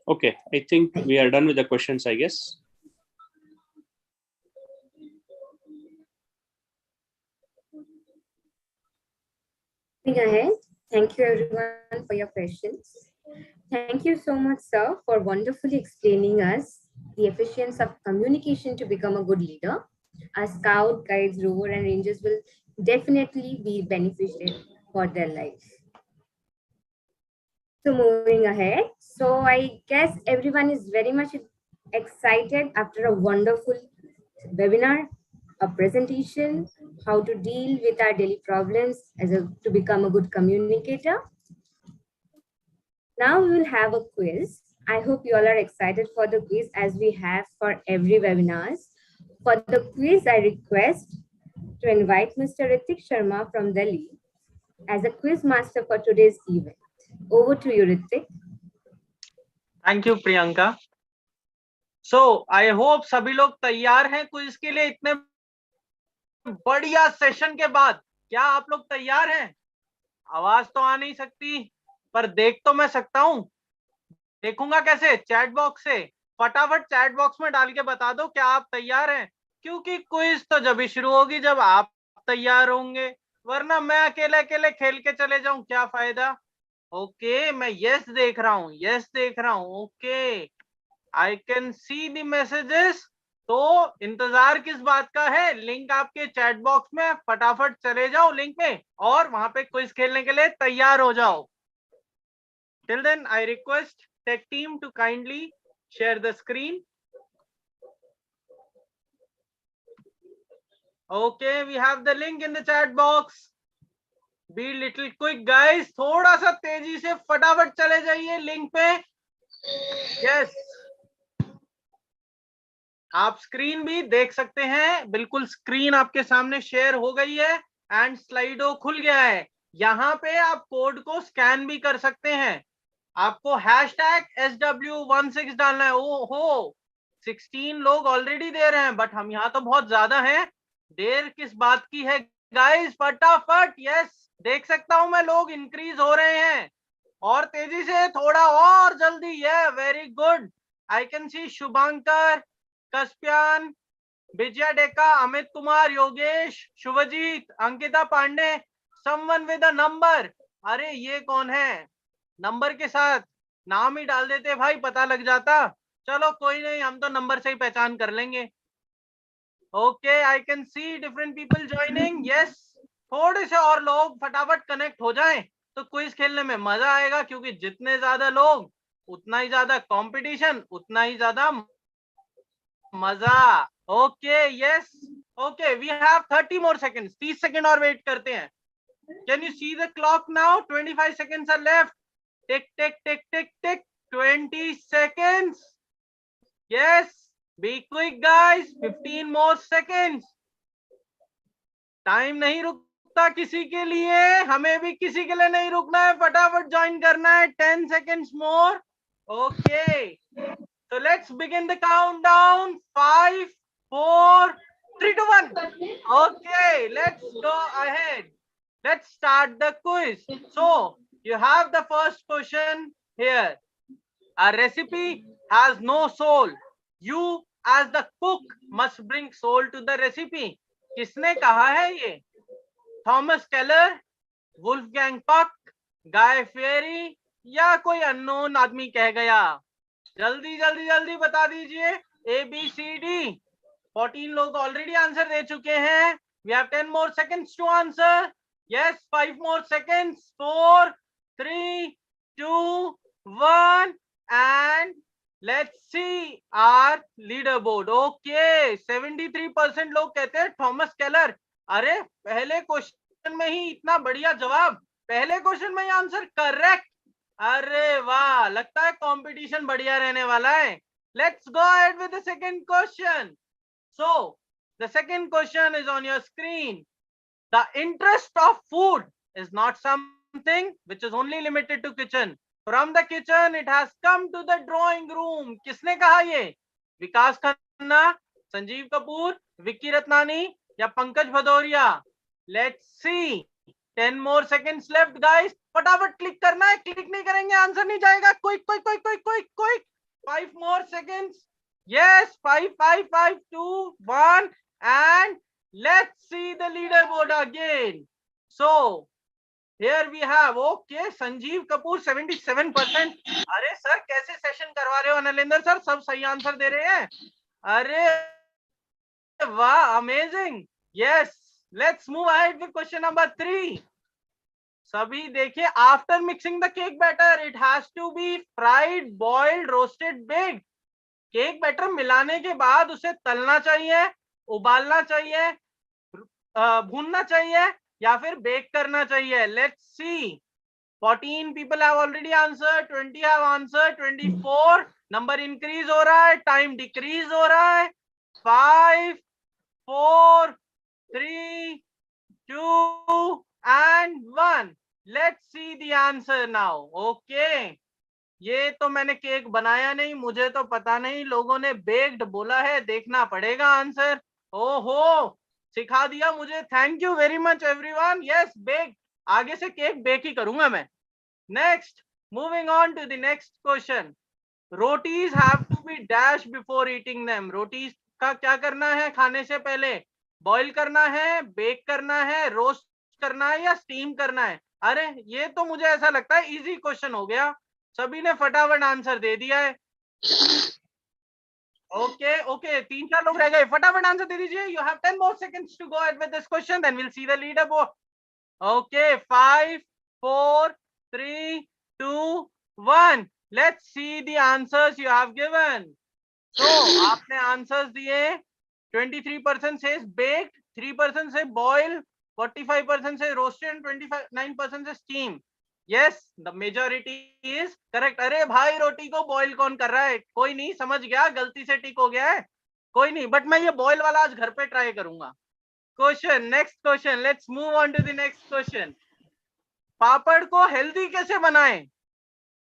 Okay, I think we are done with the questions, I guess. Moving ahead, thank you everyone for your questions. Thank you so much, sir, for wonderfully explaining us the efficiency of communication to become a good leader. Our scout, guides, rover, and rangers will definitely be beneficial for their life. So moving ahead, so I guess everyone is very much excited after a wonderful webinar, a presentation, how to deal with our daily problems to become a good communicator. Now we will have a quiz. I hope you all are excited for the quiz as we have for every webinars. For the quiz, I request to invite Mr. Ritik Sharma from Delhi as a quiz master for today's event. Over to you, Ritik. Thank you Priyanka. So I hope सभी लोग तैयार हैं quiz के लिए. इतने बढ़िया session के बाद क्या आप लोग तैयार हैं? आवाज तो आ नहीं सकती पर देख तो मैं सकता हूं. देखूंगा कैसे? चैट बॉक्स से. फटाफट चैट बॉक्स में डाल के बता दो क्या आप तैयार हैं, क्योंकि क्विज तो जब भी शुरू होगी जब आप तैयार होंगे, वरना मैं अकेले अकेले खेल के चले जाऊं, क्या फायदा. ओके, मैं यस देख रहा हूं, यस देख रहा हूं. Okay, I can see the messages. तो इंतजार किस बात का है? लिंक आपके चैट बॉक्स में, फटाफट चले जाओ लिंक में और वहां पे क्विज खेलने के लिए तैयार हो जाओ. Till then I request tech team to kindly share the screen. Okay, we have the link in the chat box. Be little quick guys, थोड़ा सा तेजी से फटाफट चले जाइए लिंक पे. Yes, आप स्क्रीन भी देख सकते हैं. बिल्कुल स्क्रीन आपके सामने शेयर हो गई है एंड स्लाइडो खुल गया है. यहाँ पे आप कोड को स्कैन भी कर सकते हैं. आपको #SW16 डालना है. ओहो, 16 लोग ऑलरेडी दे रहे हैं, बट हम यहाँ तो बहुत ज्यादा हैं. देर किस बात की है गाइस, फटाफट. यस, देख सकता हूं मैं लोग इंक्रीज हो रहे हैं. और तेजी से, थोड़ा और जल्दी. है very good. I can see Shubhankar, Caspian, Vijaya Deka, Amit Kumar, Yogesh, Shubhajit, Ankita Pandey. Someone with a number. अरे ये कौन है? नंबर के साथ नाम ही डाल देते भाई, पता लग जाता. चलो कोई नहीं, हम तो नंबर से ही पहचान कर लेंगे. Okay, I can C different people joining. Yes, थोड़े से और लोग फटाफट कनेक्ट हो जाएं तो क्विज खेलने में मजा आएगा, क्योंकि जितने ज्यादा लोग उतना ही ज्यादा कंपटीशन, उतना ही ज्यादा मजा. Okay, yes. Okay, we have 30 more seconds. 30 second और वेट करते हैं. Can you see the clock now? 25 seconds are left. Tick, tick, tick, tick, tick. 20 seconds. Yes. Be quick, guys. 15 more seconds. Time नहीं रुकता किसी के लिए, हमें भी किसी के लिए नहीं रुकना है. फटाफट ज्वाइन करना है. 10 seconds more. Okay. So let's begin the countdown. 5, 4, 3, 2, 1. Okay, let's go ahead. Let's start the quiz. So you have the first question here. A recipe has no soul. You as the cook must bring soul to the recipe. किसने कहा है ये? Thomas Keller, Wolfgang पक, गाय फेरी, या कोई unknown आदमी कह गया? जल्दी जल्दी जल्दी बता दीजिए. ABCD. 14 लोग ऑलरेडी आंसर दे चुके हैं. We have 10 more seconds to answer. Yes, 5 more seconds. 4, 3, 2, 1, and let's see our leaderboard. Okay, 73% लोग कहते हैं थॉमस केलर. अरे पहले क्वेश्चन में ही इतना बढ़िया जवाब, पहले क्वेश्चन में ही आंसर करेक्ट. अरे वाह, लगता है कंपटीशन बढ़िया रहने वाला है. Let's go ahead with the second question. So, the second question is on your screen. The interest of food is not something which is only limited to kitchen. From the kitchen, it has come to the drawing room. किसने कहा ये? विकास खन्ना, संजीव कपूर, विक्की रत्नानी या Pankaj Bhadauria? Let's see. 10 more seconds left, guys. फटाफट click करना है. Click नहीं करेंगे answer नहीं जाएगा. Quick. 5 more seconds. Yes, 5, 2, 1, and let's see the leaderboard again. So here we have, okay, Sanjeev Kapoor 77%. अरे सर कैसे सेशन करवा रहे हो अनिलेंद्र सर, सब सही आंसर दे रहे हैं. अरे वाह, amazing. Yes, let's move ahead with question number 3. सभी देखिए, after mixing the cake batter it has to be fried, boiled, roasted, baked. Cake batter मिलाने के बाद उसे तलना चाहिए, उबालना चाहिए, भूनना चाहिए या फिर बेक करना चाहिए. Let's see. 14 people have already answered, 20 have answered, 24. Number increase हो रहा है, टाइम डिक्रीज हो रहा है. 5, 4, 3, 2 and 1. Let's see the answer now. Okay. ये तो मैंने केक बनाया नहीं, मुझे तो पता नहीं, लोगों ने बेक्ड बोला है, देखना पड़ेगा आंसर. ओहो, सिखा दिया मुझे. Thank you very much everyone. Yes, baked. आगे से केक बेक ही करूंगा मैं. Next, moving on to the next question. Rotis have to be dash before eating them. Rotis का क्या करना है खाने से पहले? बॉईल करना है, बेक करना है, रोस्ट करना है या स्टीम करना है? अरे ये तो मुझे ऐसा लगता है इजी क्वेश्चन हो गया, सभी ने फटाफट आंसर दे दिया है. ओके, 3-4 लोग रह गए, फटाफट आंसर दे दीजिए. You have 10 more seconds to go ahead with this question, then we'll see the leaderboard. Okay, 5, 4, 3, 2, 1. Let's see the answers you have given. So आपने आंसर्स दिए. 23% says baked, 3% say boil, 45% say roasted, 29% say steam. Yes, the majority is correct. अरे भाई, रोटी को boil कौन कर रहा है? कोई नहीं, समझ गया, गलती से टिक हो गया है, कोई नहीं, बट मैं ये बॉईल वाला आज घर पे ट्राई करूंगा. Question, next question. Let's move on to the next question. पापड़ को हेल्दी कैसे बनाएं?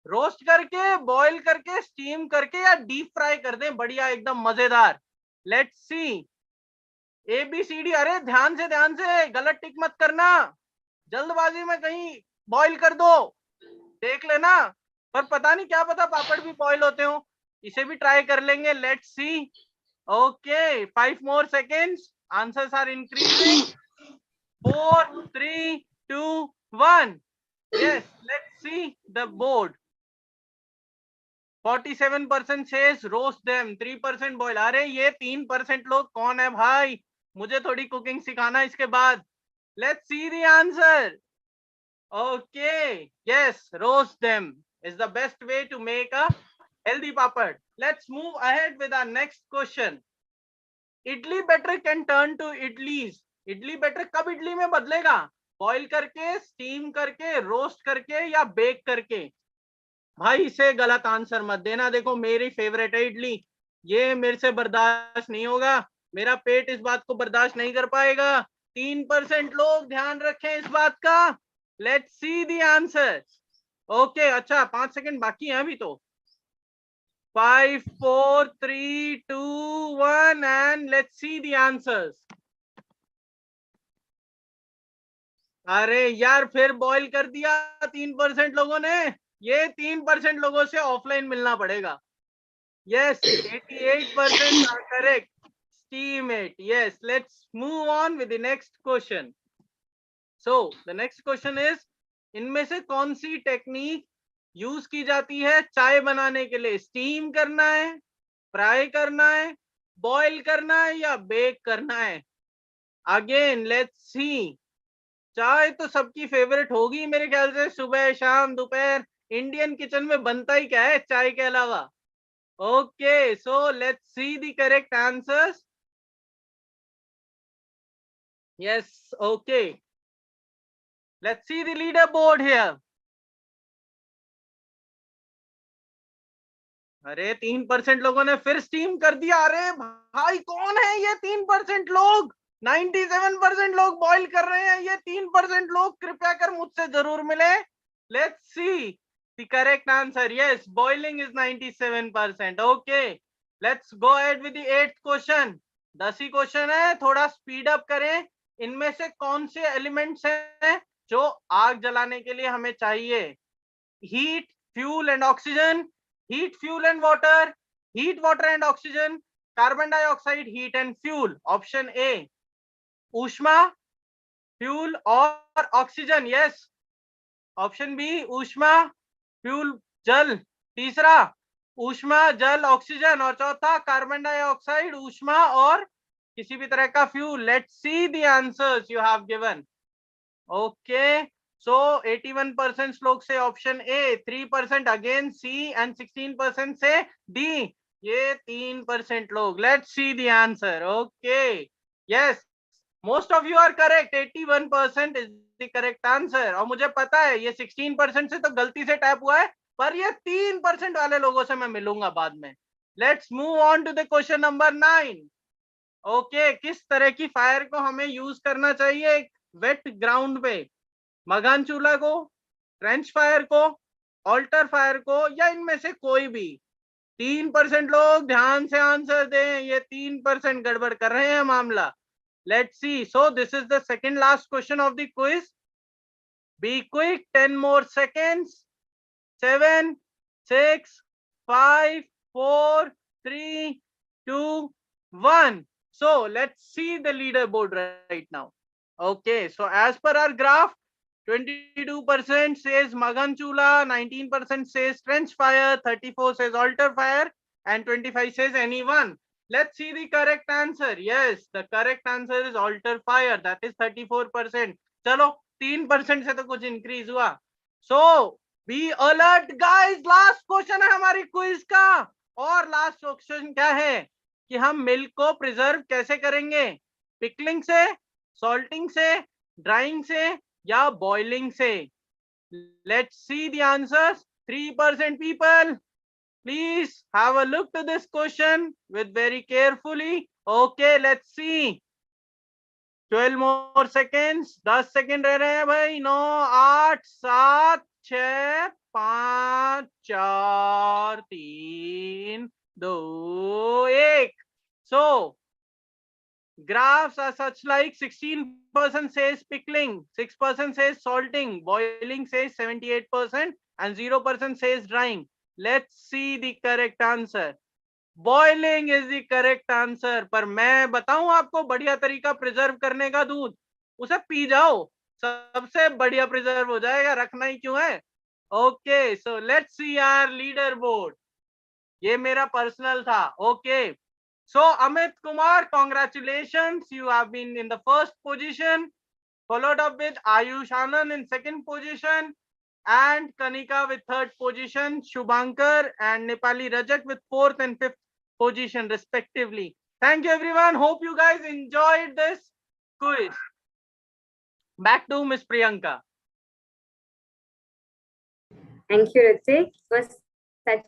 रोस्ट करके, बॉईल करके, स्टीम करके या डीप फ्राई कर दें बढ़िया एकदम मजेदार. Let's see. ABCD. अरे ध्यान से, गलत टिक मत करना, जल्दबाजी में कहीं बॉईल कर दो, देख लेना, पर पता नहीं, क्या पता पापड़ भी बॉईल होते हो. इसे भी ट्राई कर लेंगे. Let's see. Okay, 5 more seconds. Answers are increasing. 4, 3, 2, 1. Yes, let's see the board. 47% says roast them, 3% boil. अरे ये 3% लोग कौन है भाई? मुझे थोड़ी कुकिंग सिखाना इसके बाद. Let's see the answer. Okay, yes, roast them is the best way to make a healthy papad. Let's move ahead with our next question. Idli batter can turn to idlis. Idli batter कब इडली में बदलेगा? Boil करके, steam करके, roast करके या bake करके? भाई इसे गलत आंसर मत देना. देखो मेरी फेवरेट है इडली, ये मेरे से बर्दाश्त नहीं होगा, मेरा पेट इस बात को बर्दाश्त नहीं कर पाएगा. 3% लोग ध्यान रखें इस बात का. Let's see the answer. Okay, अच्छा 5 सेकंड बाकी हैं अभी तो. 5, 4, 3, 2, 1 and let's see the answers. अरे यार, फिर बॉईल कर दिया 3% लोगों ने. ये 3% लोगों से ऑफलाइन मिलना पड़ेगा. Yes, 88% are correct. Steam it. Yes, let's move on with the next question. So the next question is, इनमें से कौन सी टेक्निक यूज की जाती है चाय बनाने के लिए? स्टीम करना है, फ्राई करना है, बॉईल करना है या बेक करना है? Again let's see. चाय तो सबकी फेवरेट होगी मेरे ख्याल से, सुबह शाम दोपहर इंडियन किचन में बनता ही क्या है चाय के अलावा। Okay, so let's see the correct answers. Yes, okay, let's see the leader board here. अरे 3% लोगों ने फिर स्टीम कर दिया। अरे भाई कौन है ये 3% लोग? 97% लोग बॉईल कर रहे हैं, ये 3% लोग कृपया कर मुझसे जरूर मिले। Let's see the correct answer. Yes, boiling is 97%। Okay, let's go ahead with the 8th question. 10 he question है, थोड़ा स्पीड अप करें। इनमें से कौन से एलिमेंट्स हैं जो आग जलाने के लिए हमें चाहिए? Heat, fuel and oxygen, heat, fuel and water, heat, water and oxygen, carbon dioxide, heat and fuel. Option A, ऊष्मा, fuel और oxygen. Yes. Option B, ऊष्मा, fuel, जल. तीसरा, ऊष्मा, जल, ऑक्सीजन, और चौथा कार्बन डाइऑक्साइड, ऊष्मा और किसी भी तरह का fuel. Let's see the answers you have given. Okay. So 81% लोग से option A, 3% again C and 16% से डी. ये 3% लोग. Let's see the answer. Okay, yes, most of you are correct. 81% is the correct answer. और मुझे पता है ये 16% से तो गलती से टैप हुआ है, पर ये 3% वाले लोगों से मैं मिलूंगा बाद में. Let's move on to the question number 9. Okay, किस तरह की फायर को हमें यूज करना चाहिए वेट ग्राउंड पे? मगान चूल्हा को, ट्रेंच फायर को, ऑल्टर फायर को, या इनमें से कोई भी? 3% लोग ध्यान से आंसर दें, ये 3% गड़बड़ कर रहे हैं मामला. Let's see. So this is the second last question of the quiz. Be quick, 10 more seconds. 7, 6, 5, 4, 3, 2, 1. So let's see the leaderboard right now. Okay, so as per our graph, 22% says Magan Chula, 19% says trench fire, 34 says altar fire, and 25 says anyone. Let's see the correct answer. Yes, the correct answer is altar fire. That is 34%. चलो 3% से तो कुछ increase हुआ. So be alert guys. Last question है हमारी quiz का. और last question क्या है कि हम milk को preserve कैसे करेंगे? Pickling से, salting से, drying से, या बॉइलिंग से? Let's see the answers. 3% people, please have a look to this question with very carefully. Okay, let's see. 12 more seconds. 10 second रह रहे हैं भाई. 9, 8, 7, 6, 5, 4, 3, 2, 1. So graphs are such like 16% says pickling, 6% says salting, boiling says 78%, and 0% says drying. Let's see the correct answer. Boiling is the correct answer. पर मैं बताऊं आपको बढ़िया तरीका प्रिजर्व करने का? दूध, उसे पी जाओ, सबसे बढ़िया प्रिजर्व हो जाएगा, रखना ही क्यों है. Okay, so let's see our leaderboard. ये मेरा पर्सनल था. Okay, so Amit Kumar, congratulations, you have been in the first position, followed up with Ayush Anand in second position, and Kanika with third position, Shubhankar and Nepali Rajak with fourth and fifth position respectively. Thank you everyone. Hope you guys enjoyed this quiz. Back to Miss Priyanka. Thank you, Ritik, for such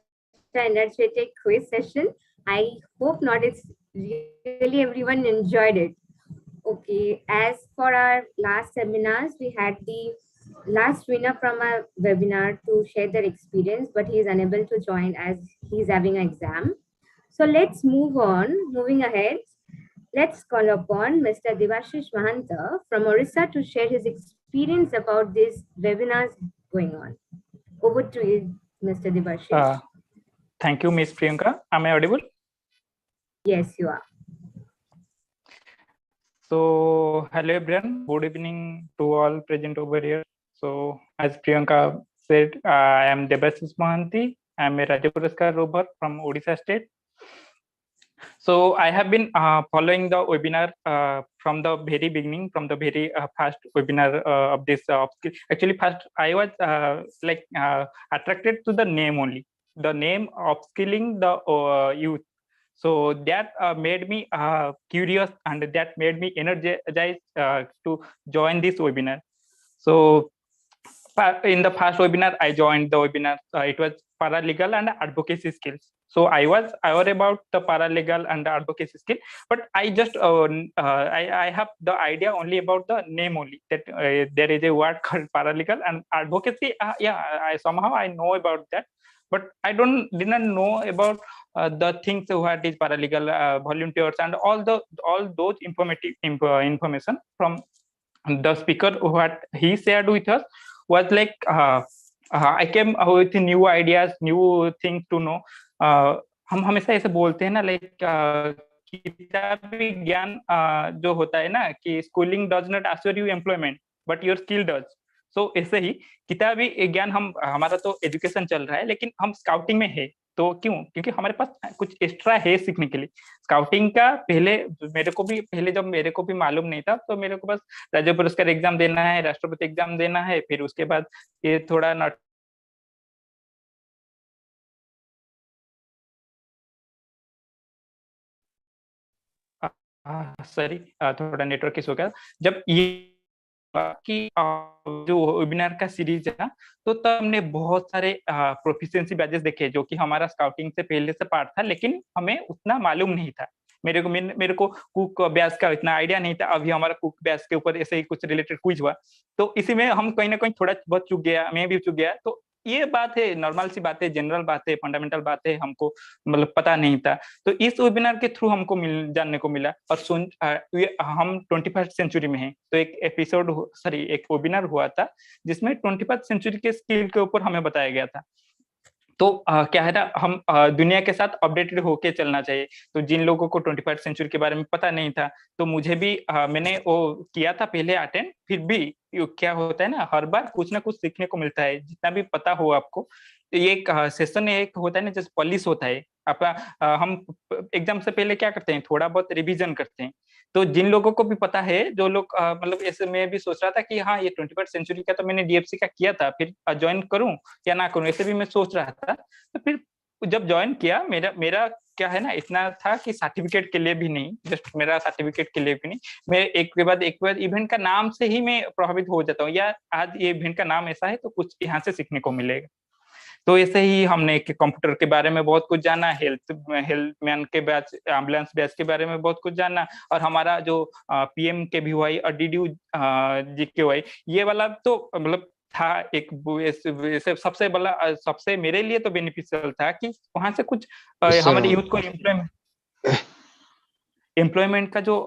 an energetic quiz session. I hope not it's really everyone enjoyed it. Okay, as for our last seminars, we had the last winner from our webinar to share their experience, but he is unable to join as he's having an exam. So let's move on. Moving ahead, let's call upon Mr. Devashish Mahanta from Orissa to share his experience about these webinars going on. Over to you, Mr. Devashish. Thank you, Ms. Priyanka. Am I audible? Yes, you are. So, hello everyone. Good evening to all present over here. So, as Priyanka said, I am Devashish Mahanti. I am a Rajya Puraskar rover from Odisha state. So I have been following the webinar from the very beginning, from the very first webinar of this upskill. Actually, first I was attracted to the name only, the name upskilling the youth. So that made me curious, and that made me energized to join this webinar. So in the first webinar I joined the webinar, it was paralegal and advocacy skills. So I was aware about the paralegal and the advocacy skill, but I just I have the idea only about the name only, that there is a word called paralegal and advocacy. Yeah, I somehow I know about that, but I didn't know about the things, what is paralegal, volunteers, and all those information from the speaker. What he shared with us was like I came with new ideas, new things to know. हम हमेशा ऐसे बोलते हैं ना, like किताबी ज्ञान जो होता है ना, कि schooling does not assure you employment but your skill does. So ऐसे ही किताबी ज्ञान, हमारा तो एजुकेशन चल रहा है, लेकिन हम स्काउटिंग में है तो क्यों? क्योंकि हमारे पास कुछ एक्स्ट्रा है सीखने के लिए. स्काउटिंग का पहले जब मेरे को भी मालूम नहीं था, तो मेरे को बस राज्य पुरस्कार एग्जाम देना है, राष्ट्रपति एग्जाम देना है, फिर उसके बाद ये थोड़ा सॉरी थोड़ा नेटवर्क इशू हो गया. जब ये कि जो वेबिनार का सीरीज है, तो तब हमने बहुत सारे प्रोफिशिएंसी बैजेस देखे, जो कि हमारा स्काउटिंग से पहले से पार्ट था, लेकिन हमें उतना मालूम नहीं था. मेरे को कुक बैच का इतना आइडिया नहीं था. अभी हमारा कुक बैच के ऊपर ऐसे ही कुछ रिलेटेड क्विज हुआ, तो इसी में हम कहीं ना कहीं थोड़ा बहुत चूक गया, मैं भी चूक गया. तो ये बात है, नॉर्मल सी बात है, जनरल बात है, फंडामेंटल बात है, हमको मतलब पता नहीं था. तो इस वेबिनार के थ्रू हमको जानने को मिला. और हम 21st सेंचुरी में हैं, तो एक वेबिनार हुआ था जिसमें 21st सेंचुरी के स्किल के ऊपर हमें बताया गया था. तो क्या है ना, हम दुनिया के साथ अपडेटेड होके चलना चाहिए. तो जिन लोगों को 21st सेंचुरी के बारे में पता नहीं था, तो मुझे भी मैंने वो किया था पहले अटेंड. फिर भी क्या होता है ना, हर बार कुछ ना कुछ सीखने को मिलता है, जितना भी पता हो आपको. ये एक सेशन एक होता है ना, जैसे पॉलिश होता है आपका. हम एग्जाम से पहले क्या करते हैं, थोड़ा बहुत रिवीजन करते हैं. तो जिन लोगों को भी पता है, जो लोग मतलब ऐसे, मैं भी सोच रहा था कि हाँ, ये 21st सेंचुरी का तो मैंने डीएफसी का किया था, फिर ज्वाइन करूं या ना करूं, ऐसे भी मैं सोच रहा था. तो फिर जब ज्वाइन किया, मेरा क्या है ना, इतना था कि सर्टिफिकेट के लिए भी नहीं, जस्ट मेरा सर्टिफिकेट के लिए भी नहीं, मैं एक के बाद इवेंट का नाम से ही मैं प्रभावित हो जाता हूँ, या आज ये इवेंट का नाम ऐसा है तो कुछ यहाँ से सीखने को मिलेगा. तो ऐसे ही हमने कंप्यूटर के बारे में बहुत कुछ जाना, हेल्थ मैन के बैच, एम्बुलेंस बैच के बारे में बहुत कुछ जाना, और हमारा जो पीएम के भी हुआ और डीडीयू जी के हुआ, ये वाला तो मतलब था एक सबसे मेरे लिए तो बेनिफिशियल था कि वहां से कुछ हमारे यूथ को एम्प्लॉयमेंट का जो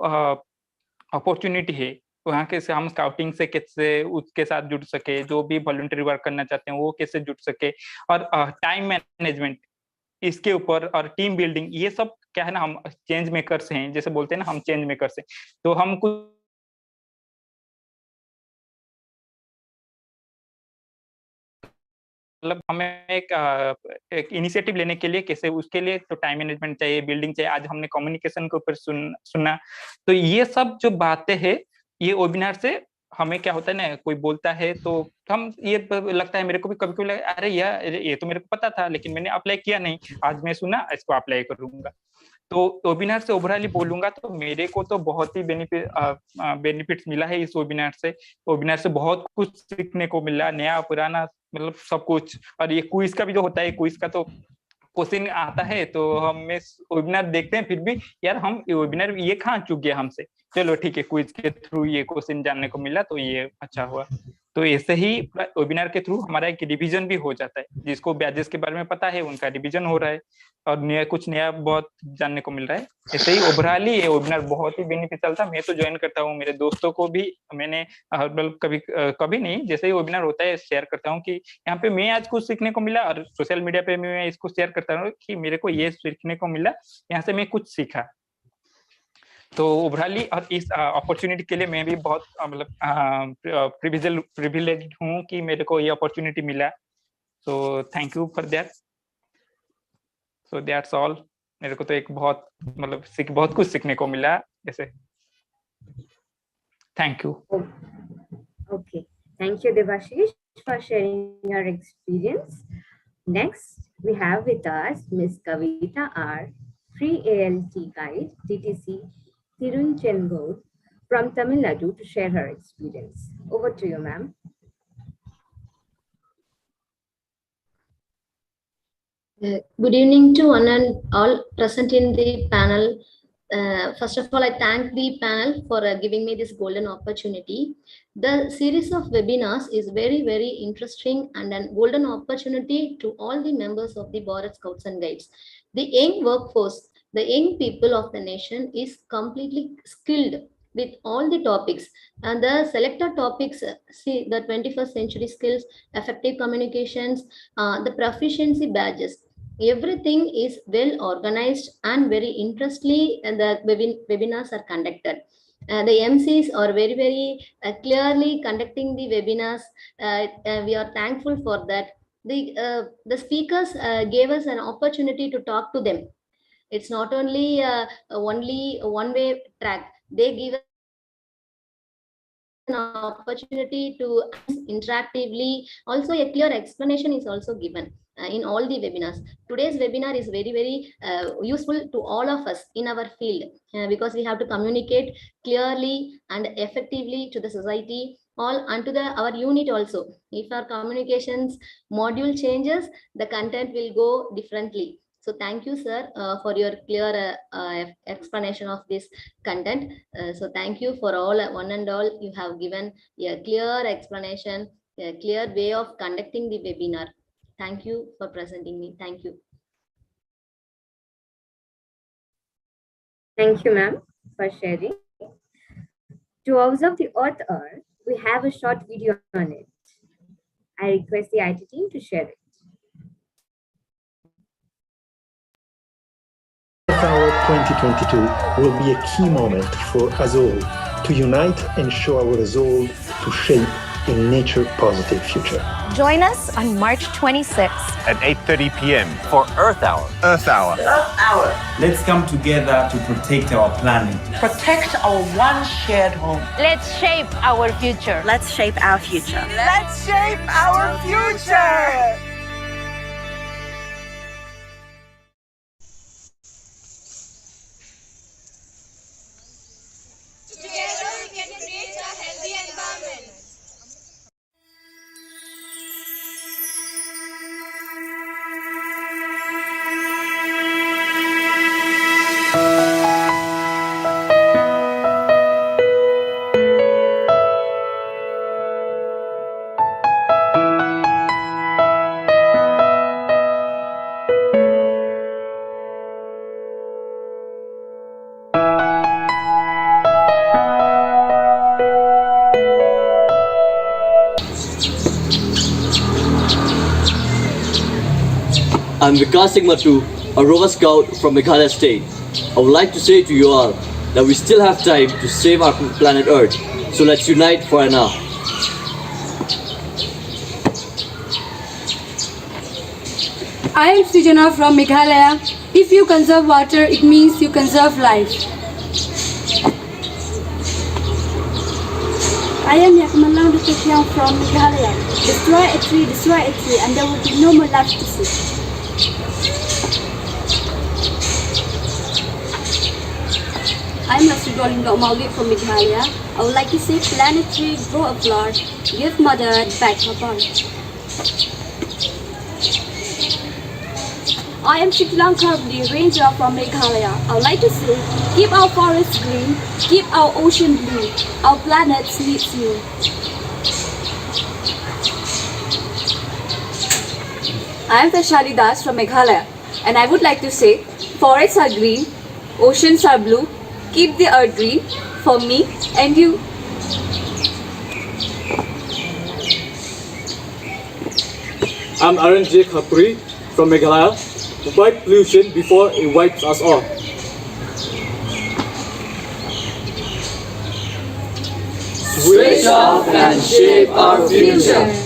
अपॉर्चुनिटी है, वहाँ कैसे हम स्काउटिंग से कैसे उसके साथ जुड़ सके, जो भी वॉलंटरी वर्क करना चाहते हैं वो कैसे जुड़ सके, और टाइम मैनेजमेंट इसके ऊपर, और टीम बिल्डिंग, ये सब क्या है ना, हम चेंज मेकर्स हैं, जैसे बोलते हैं ना, हम चेंज मेकर्स हैं. तो हम कुछ मतलब हमें एक इनिशिएटिव लेने के लिए कैसे, उसके लिए तो टाइम मैनेजमेंट चाहिए, बिल्डिंग चाहिए. आज हमने कम्युनिकेशन के ऊपर सुना. तो ये सब जो बातें हैं, ये वेबिनार से हमें क्या होता है ना, कोई बोलता है तो हम, ये लगता है मेरे को भी कभी कभी, अरे यार ये तो मेरे को पता था, लेकिन मैंने अप्लाई किया नहीं, आज मैं सुना, इसको अप्लाई करूंगा. तो वेबिनार से ओवरऑल बोलूंगा तो मेरे को तो बहुत ही बेनिफिट्स मिला है इस वेबिनार से. वेबिनार से बहुत कुछ सीखने को मिला, नया पुराना मतलब सब कुछ. और ये क्विज का भी जो होता है, क्विज का तो क्वेश्चन आता है, तो हम वेबिनार देखते हैं, फिर भी यार हम वेबिनार ये कहाँ चूक गया हमसे, चलो ठीक है, क्विज के थ्रू ये क्वेश्चन जानने को मिला, तो ये अच्छा हुआ. तो ऐसे ही वेबिनार के थ्रू हमारा एक रिवीजन भी हो जाता है. जिसको बैजेस के बारे में पता है, उनका रिवीजन हो रहा है, और कुछ नया बहुत जानने को मिल रहा है. ऐसे ही ओवरऑल ये वेबिनार बहुत ही बेनिफिशियल था. मैं तो ज्वाइन करता हूँ, मेरे दोस्तों को भी मैंने कभी नहीं, जैसे ही वेबिनार होता है शेयर करता हूँ कि यहाँ पे मैं आज कुछ सीखने को मिला, और सोशल मीडिया पे मैं इसको शेयर करता हूँ कि मेरे को ये सीखने को मिला, यहाँ से मैं कुछ सीखा. तो ओवरऑली और इस अपॉर्चुनिटी के लिए मैं भी बहुत मतलब प्रिविलेज्ड हूँ कि मेरे को ये अपॉर्चुनिटी मिला. So thank you for that. So that's all. मेरे को तो एक बहुत बहुत कुछ सीखने को मिला जैसे। Thank you. Okay, thank you, Devashish, for sharing your experience. Next, we have with us Ms. Kavita R, Free ALT Guide, TTC, Tirunchengode, from Tamil Nadu to share her experience. Over to you, ma'am. Good evening to one and all present in the panel. First of all, I thank the panel for giving me this golden opportunity. The series of webinars is very, very interesting and a golden opportunity to all the members of the Bharat Scouts and Guides. The young workforce, the young people of the nation is completely skilled with all the topics, and the selected topics, see the 21st century skills, effective communications, the proficiency badges. Everything is well organized and very interestingly the webinars are conducted. The MCs are very, very clearly conducting the webinars. We are thankful for that. The speakers gave us an opportunity to talk to them. It's not only only one-way track. They give an opportunity to interactively. Also, a clear explanation is also given in all the webinars. Today's webinar is very, very useful to all of us in our field because we have to communicate clearly and effectively to the society, all and to our unit also. If our communications module changes, the content will go differently. So thank you, sir, for your clear explanation of this content. So thank you for all, one and all. You have given a clear explanation, a clear way of conducting the webinar. Thank you for presenting me. Thank you. Thank you, ma'am, for sharing. To observe the Earth, we have a short video on it. I request the IT team to share it. Our 2022 will be a key moment for us all to unite and show our resolve to shape a nature-positive future. Join us on March 26th at 8:30 p.m. for Earth Hour. Earth Hour. Earth Hour. Let's come together to protect our planet. Protect our one shared home. Let's shape our future. Let's shape our future. Let's shape our future. Together we can create a healthy environment. I'm Vikas Sigma 2, a Rover Scout from Meghalaya State. I would like to say to you all that we still have time to save our planet Earth, so let's unite for an hour. I am Srijana from Meghalaya. If you conserve water, it means you conserve life. I am Yakmala Dukakyam from Meghalaya. Destroy a tree, and there will be no more life to see. I am Nasri Golinga Mauli from Meghalaya. I would like to say plant a tree, grow a flower, give Mother Earth back her born. I am Shiklanka, the ranger from Meghalaya. I would like to say, keep our forests green, keep our ocean blue. Our planet needs you. I am Vaishali Das from Meghalaya, and I would like to say, forests are green, oceans are blue, keep the earth green for me and you. I'm Arun J. Khapuri from Meghalaya. Wipe pollution before it wipes us all. Switch off and shape our future.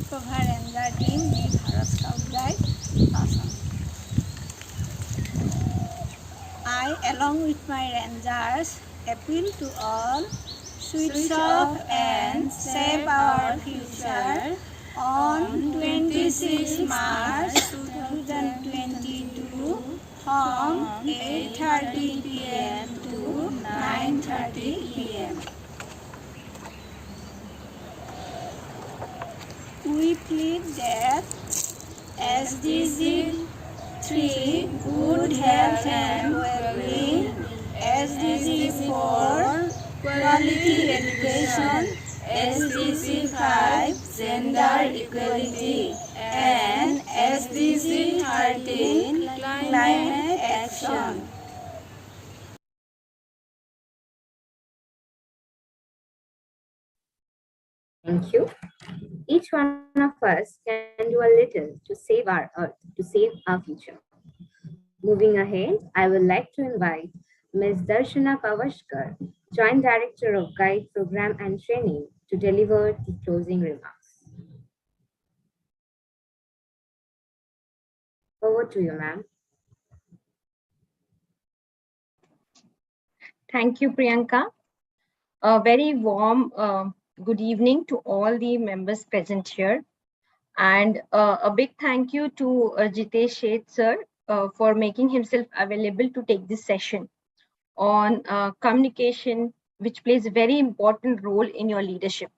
Cover Ranger Team, the Bharat Scout Guide, Assam. I, along with my Rangers, appeal to all, switch off and save our future on 26 March 2022 from 8:30 p.m. to 9:30 p.m. We plead that SDG 3, good health and well-being, SDG 4, quality education, SDG 5, gender equality, and SDG 13, climate action. Thank you. Each one of us can do a little to save our Earth, to save our future. Moving ahead, I would like to invite Ms. Darshana Pavaskar, Joint Director of Guide Program and Training, to deliver the closing remarks. Over to you, ma'am. Thank you, Priyanka. A very warm good evening to all the members present here. And a big thank you to Jitesh Sheth, sir, for making himself available to take this session on communication, which plays a very important role in your leadership.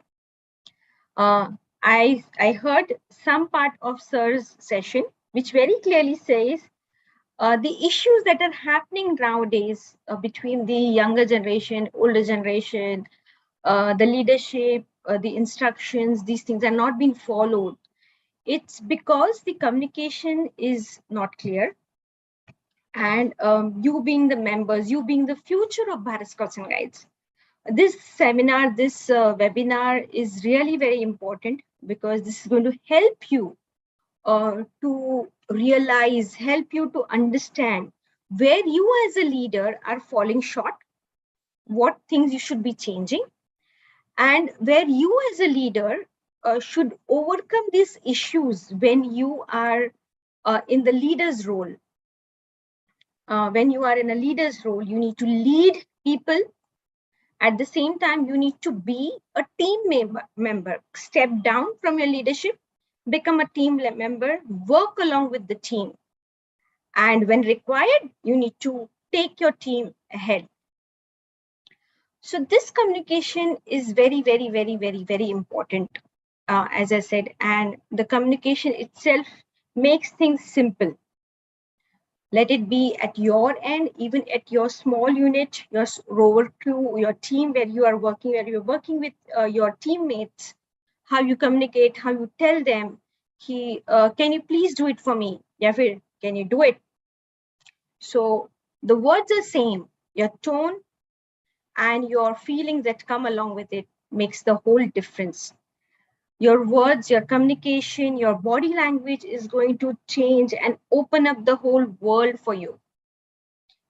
I heard some part of sir's session, which very clearly says the issues that are happening nowadays between the younger generation, older generation, the leadership, the instructions, these things are not being followed. It's because the communication is not clear. And you being the members, you being the future of Bharat Scouts and Guides, this seminar, this webinar is really very important because this is going to help you to realize, help you to understand where you as a leader are falling short, what things you should be changing, and where you as a leader should overcome these issues when you are in the leader's role. When you are in a leader's role, you need to lead people. At the same time, you need to be a team member. Step down from your leadership, become a team member, work along with the team. And when required, you need to take your team ahead. So this communication is very, very, very, very, very important, as I said, and the communication itself makes things simple. Let it be at your end, even at your small unit, your rover crew, your team where you're working with your teammates, how you communicate, how you tell them, can you please do it for me? Yafir, can you do it? So the words are same, your tone and your feelings that come along with it makes the whole difference. Your words, your communication, your body language is going to change and open up the whole world for you.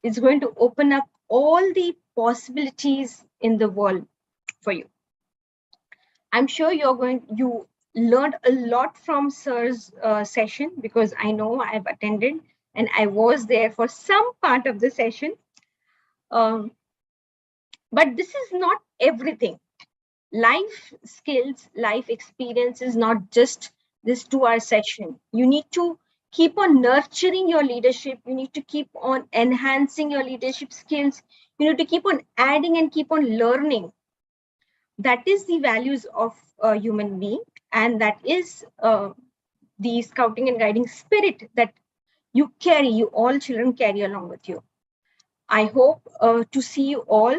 It's going to open up all the possibilities in the world for you. I'm sure you learned a lot from sir's session because I know I've attended and I was there for some part of the session. But this is not everything. Life skills, life experience is not just this 2-hour session. You need to keep on nurturing your leadership. You need to keep on enhancing your leadership skills. You need to keep on adding and keep on learning. That is the values of a human being. And that is the scouting and guiding spirit that you all children carry along with you. I hope to see you all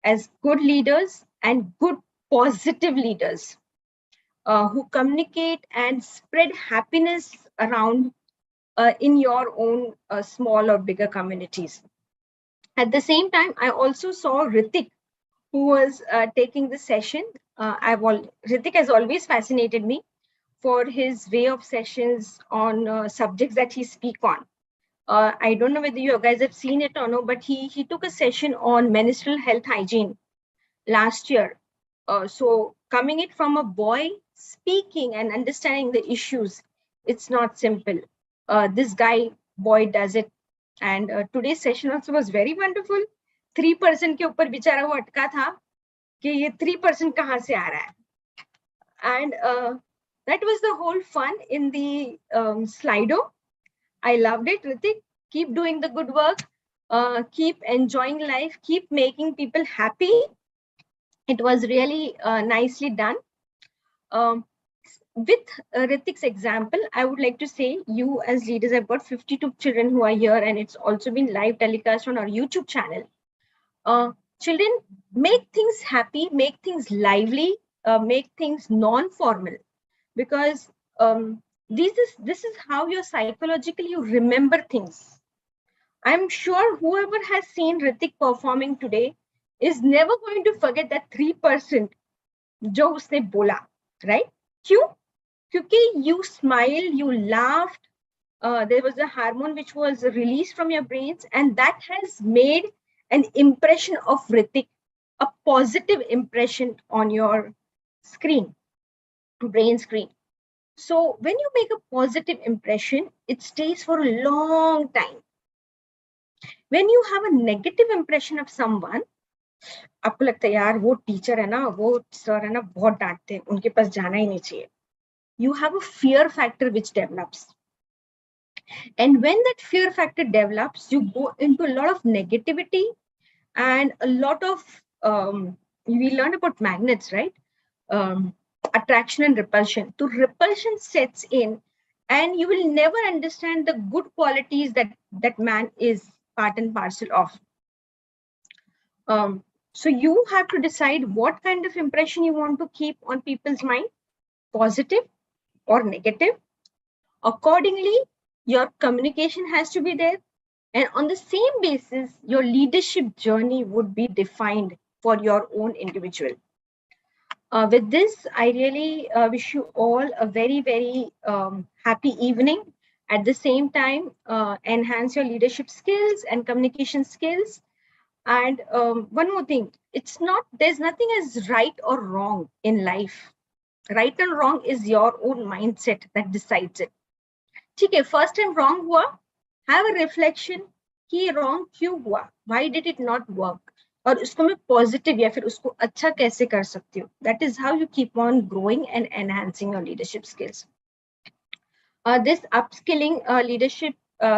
as good leaders and good positive leaders who communicate and spread happiness around in your own small or bigger communities. At the same time, I also saw Ritik, who was taking the session. Ritik has always fascinated me for his way of sessions on subjects that he speaks on. I don't know whether you guys have seen it or no, but he took a session on menstrual health hygiene last year. So coming it from a boy, speaking and understanding the issues, it's not simple. This boy does it. And today's session also was very wonderful. 3% के ऊपर बेचारा वो अटका था कि ये 3% कहाँ से आ रहा है. And that was the whole fun in the Slido. I loved it, Ritik. Keep doing the good work. Keep enjoying life. Keep making people happy. It was really nicely done. With Ritik's example, I would like to say, you as leaders, I've got 52 children who are here, and it's also been live telecast on our YouTube channel. Children, make things happy, make things lively, make things non-formal, because this is how you psychologically you remember things. I'm sure whoever has seen Ritik performing today is never going to forget that 3% जो उसने बोला, right? क्यों? क्योंकि you smiled, you laughed, there was a hormone which was released from your brains, and that has made an impression of Ritik, a positive impression on your screen, brain screen. So when you make a positive impression, it stays for a long time. When you have a negative impression of someone, आपको लगता है यार वो teacher है ना, वो sir है ना, बहुत डांटते हैं, उनके पास जाना ही नहीं चाहिए. You have a fear factor which develops. And when that fear factor develops, you go into a lot of negativity and a lot of, we learned about magnets, right? Attraction and repulsion. So repulsion sets in, and you will never understand the good qualities that man is part and parcel of. So you have to decide what kind of impression you want to keep on people's mind, positive or negative. Accordingly, your communication has to be there. And on the same basis, your leadership journey would be defined for your own individual. With this, I really wish you all a very, very happy evening. At the same time, enhance your leadership skills and communication skills. And one more thing, there's nothing as right or wrong in life. Right and wrong is your own mindset that decides it. Okay, first time wrong hua, have a reflection कि wrong क्यों हुआ, why did it not work, और उसको मैं positive या फिर उसको अच्छा कैसे कर सकती हूँ. That is how you keep on growing and enhancing your leadership skills. This upskilling leadership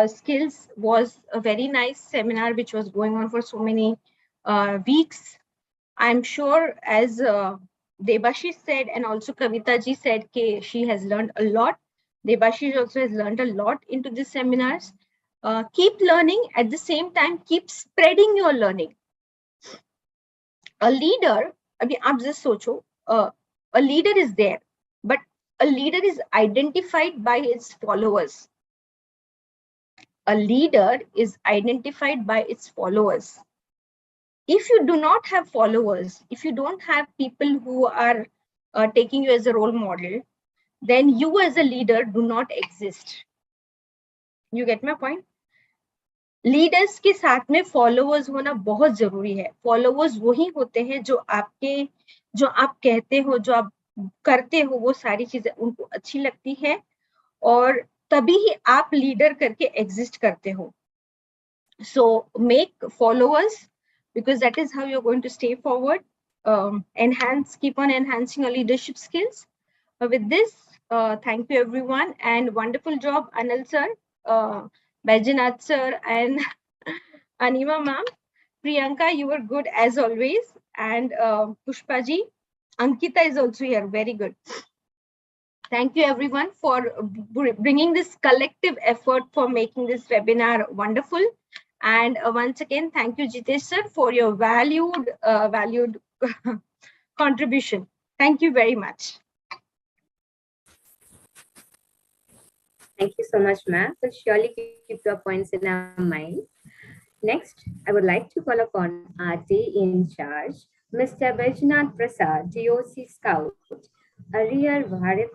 skills was a very nice seminar which was going on for so many weeks. I'm sure, as Debashish said, and also Kavita ji said, she has learned a lot. Debashish also has learned a lot into these seminars. Keep learning, at the same time, keep spreading your learning. A leader, abhi aap just socho, a leader is there, but a leader is identified by his followers. A leader is identified by its followers. If you do not have followers, if you don't have people who are taking you as a role model, then you as a leader do not exist. You get my point? Leaders के साथ में followers होना बहुत जरूरी है. Followers वही होते हैं जो आप कहते हो, जो आप करते हो, वो सारी चीजें उनको अच्छी लगती है, और तभी ही आप लीडर करके एग्जिस्ट करते हो. So make followers, because that is how you're going to stay forward. Keep on enhancing your leadership skills. With this, thank you everyone, and wonderful job, Anil sir, Bajinath sir, and Anima ma'am. Priyanka, you were good as always, and Pushpa ji, Ankita is also here, very good. Thank you everyone for bringing this collective effort for making this webinar wonderful. And once again, thank you, Jitesh sir, for your valued contribution. Thank you very much. Thank you so much, ma'am. So surely keep your points in our mind. Next, I would like to call upon our day in charge, Mr. Bajnath Prasad, DOC Scout, a real Bharat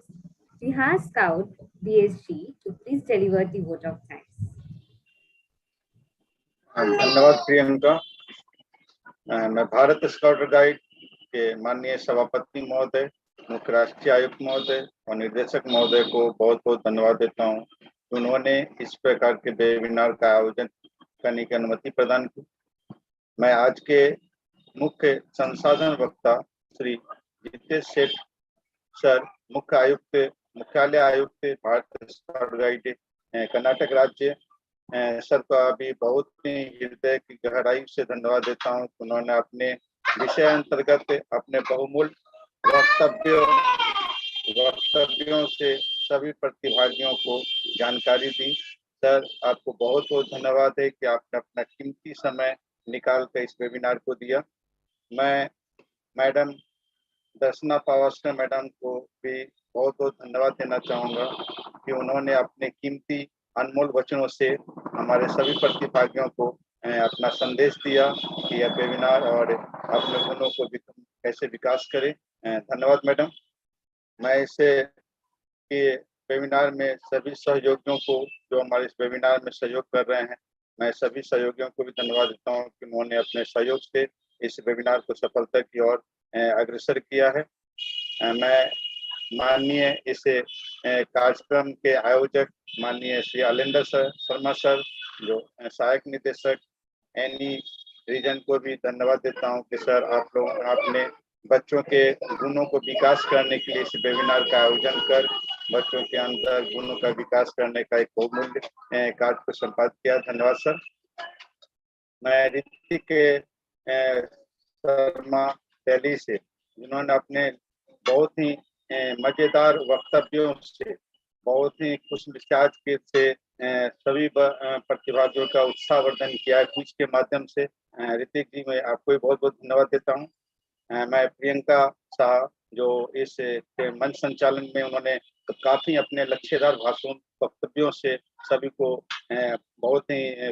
Bihar Scout, BSG, to please deliver the vote of thanks. धन्यवाद प्रियंका. मैं Bharat scout guide के माननीय सभापति महोदय, मुख्य राष्ट्रीय आयुक्त महोदय और निर्देशक महोदय को बहुत बहुत धन्यवाद देता हूँ। उन्होंने इस प्रकार के वेबिनार का आयोजन करने की अनुमति प्रदान की। मैं आज के मुख्य संसाधन वक्ता श्री जितेश सेठ सर, मुख्यालय आयुक्त भारत स्काउट गाइड कर्नाटक राज्य सर का भी बहुत ही हृदय की गहराई से धन्यवाद देता हूँ। उन्होंने अपने विषय अंतर्गत अपने बहुमूल्य वक्तव्यों से सभी प्रतिभागियों को जानकारी दी। सर, आपको बहुत बहुत धन्यवाद है कि आपने अपना कीमती समय निकाल कर इस वेबिनार को दिया। मैं मैडम दर्शना पावस्कर मैडम को भी बहुत बहुत धन्यवाद देना चाहूँगा कि उन्होंने अपने कीमती अनमोल वचनों से हमारे सभी प्रतिभागियों को अपना संदेश दिया कि यह वेबिनार और अपने गुणों को कैसे विकास करें। धन्यवाद मैडम। मैं इसे वेबिनार में सभी सहयोगियों को जो हमारे इस वेबिनार में सहयोग कर रहे हैं, मैं सभी सहयोगियों को भी धन्यवाद देता हूँ कि उन्होंने अपने सहयोग से इस वेबिनार को सफलता की ओर अग्रसर किया है। मैं माननीय इस कार्यक्रम के आयोजक माननीय श्री अलेंदर शर्मा सर, जो सहायक निदेशक एनी रीजन को भी धन्यवाद देता हूँ कि सर आपने बच्चों के गुणों को विकास करने के लिए इस वेबिनार का आयोजन कर बच्चों के अंदर गुणों का विकास करने का एक बहुमूल्य कार्य को संपादित किया। धन्यवाद सर। मैं ऋतिक शर्मा दिल्ली से, जिन्होंने अपने बहुत ही मजेदार वक्तव्यों से, बहुत ही खुश मिजाज के से सभी प्रतिभागियों का उत्साहवर्धन किया है क्विज के माध्यम से। ऋतिक जी, मैं आपको भी बहुत बहुत धन्यवाद देता हूँ। मैं प्रियंका शाह, जो इस मंच संचालन में उन्होंने काफी अपने लक्ष्यदार भाषण वक्तव्यों से सभी को बहुत ही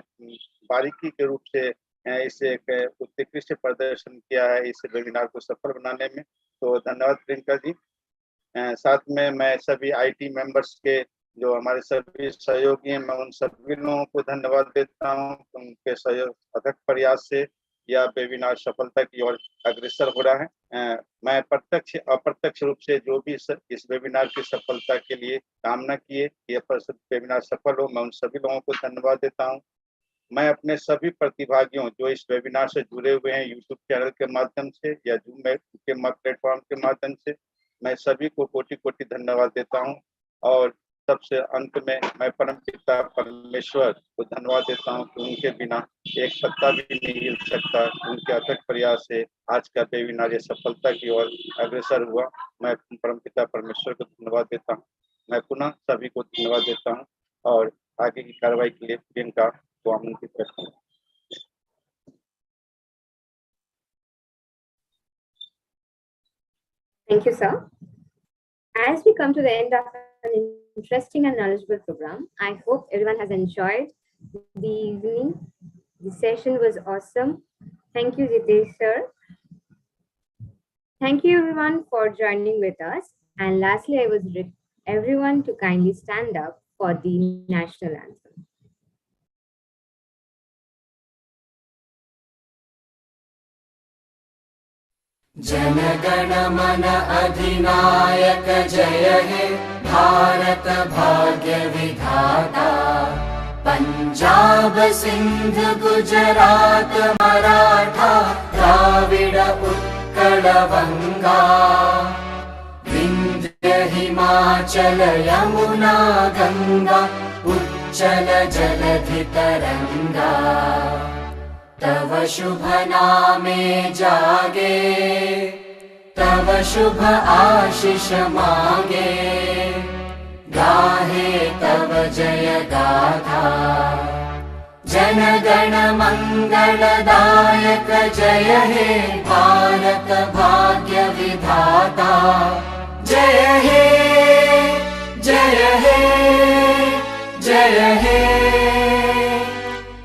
बारीकी के रूप से इस उत्कृष्ट प्रदर्शन किया है इस वेबिनार को सफल बनाने में। तो धन्यवाद प्रियंका जी। साथ में मैं सभी आईटी मेंबर्स के जो हमारे सभी सहयोगी हैं, मैं उन सभी लोगों को धन्यवाद देता हूँ। उनके सहयोग अथक प्रयास से यह वेबिनार सफलता की ओर अग्रसर हो रहा है। मैं प्रत्यक्ष अप्रत्यक्ष रूप से जो भी इस वेबिनार की सफलता के लिए कामना किए, यह वेबिनार सफल हो, मैं उन सभी लोगों को धन्यवाद देता हूँ। मैं अपने सभी प्रतिभागियों जो इस वेबिनार से जुड़े हुए हैं यूट्यूब चैनल के माध्यम से या जूम के प्लेटफॉर्म के माध्यम से, मैं सभी को कोटि कोटि धन्यवाद देता हूँ। और सबसे अंत में मैं परम पिता परमेश्वर को धन्यवाद देता हूँ कि उनके बिना एक पत्ता भी नहीं हिल सकता। उनके अथक प्रयास से आज का वेबिनार ये सफलता की ओर अग्रसर हुआ। मैं परम पिता परमेश्वर को धन्यवाद देता हूँ। मैं पुनः सभी को धन्यवाद देता हूँ और आगे की कार्रवाई के लिए प्रियंका को आमंत्रित करता हूँ। Thank you, sir. As we come to the end of an interesting and knowledgeable program, I hope everyone has enjoyed the evening. The session was awesome. Thank you, Jitesh sir. Thank you everyone for joining with us. And lastly, I would request everyone to kindly stand up for the national anthem. जनगण मन अधिनायक जय हे भारत भाग्य विधाता। पंजाब सिंध गुजरात मराठा द्राविड़ उत्कल बंगा। विंध्य हिमाचल यमुना गंगा उच्चल जलधि तरंगा। तव शुभ नामे जागे तव शुभ आशीष मांगे। गाहे तव जय गाथा जन गण मंगलदायक जय हे भारत भाग्य विधाता। जय हे जय हे जय हे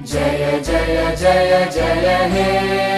जय जय जय जय हे।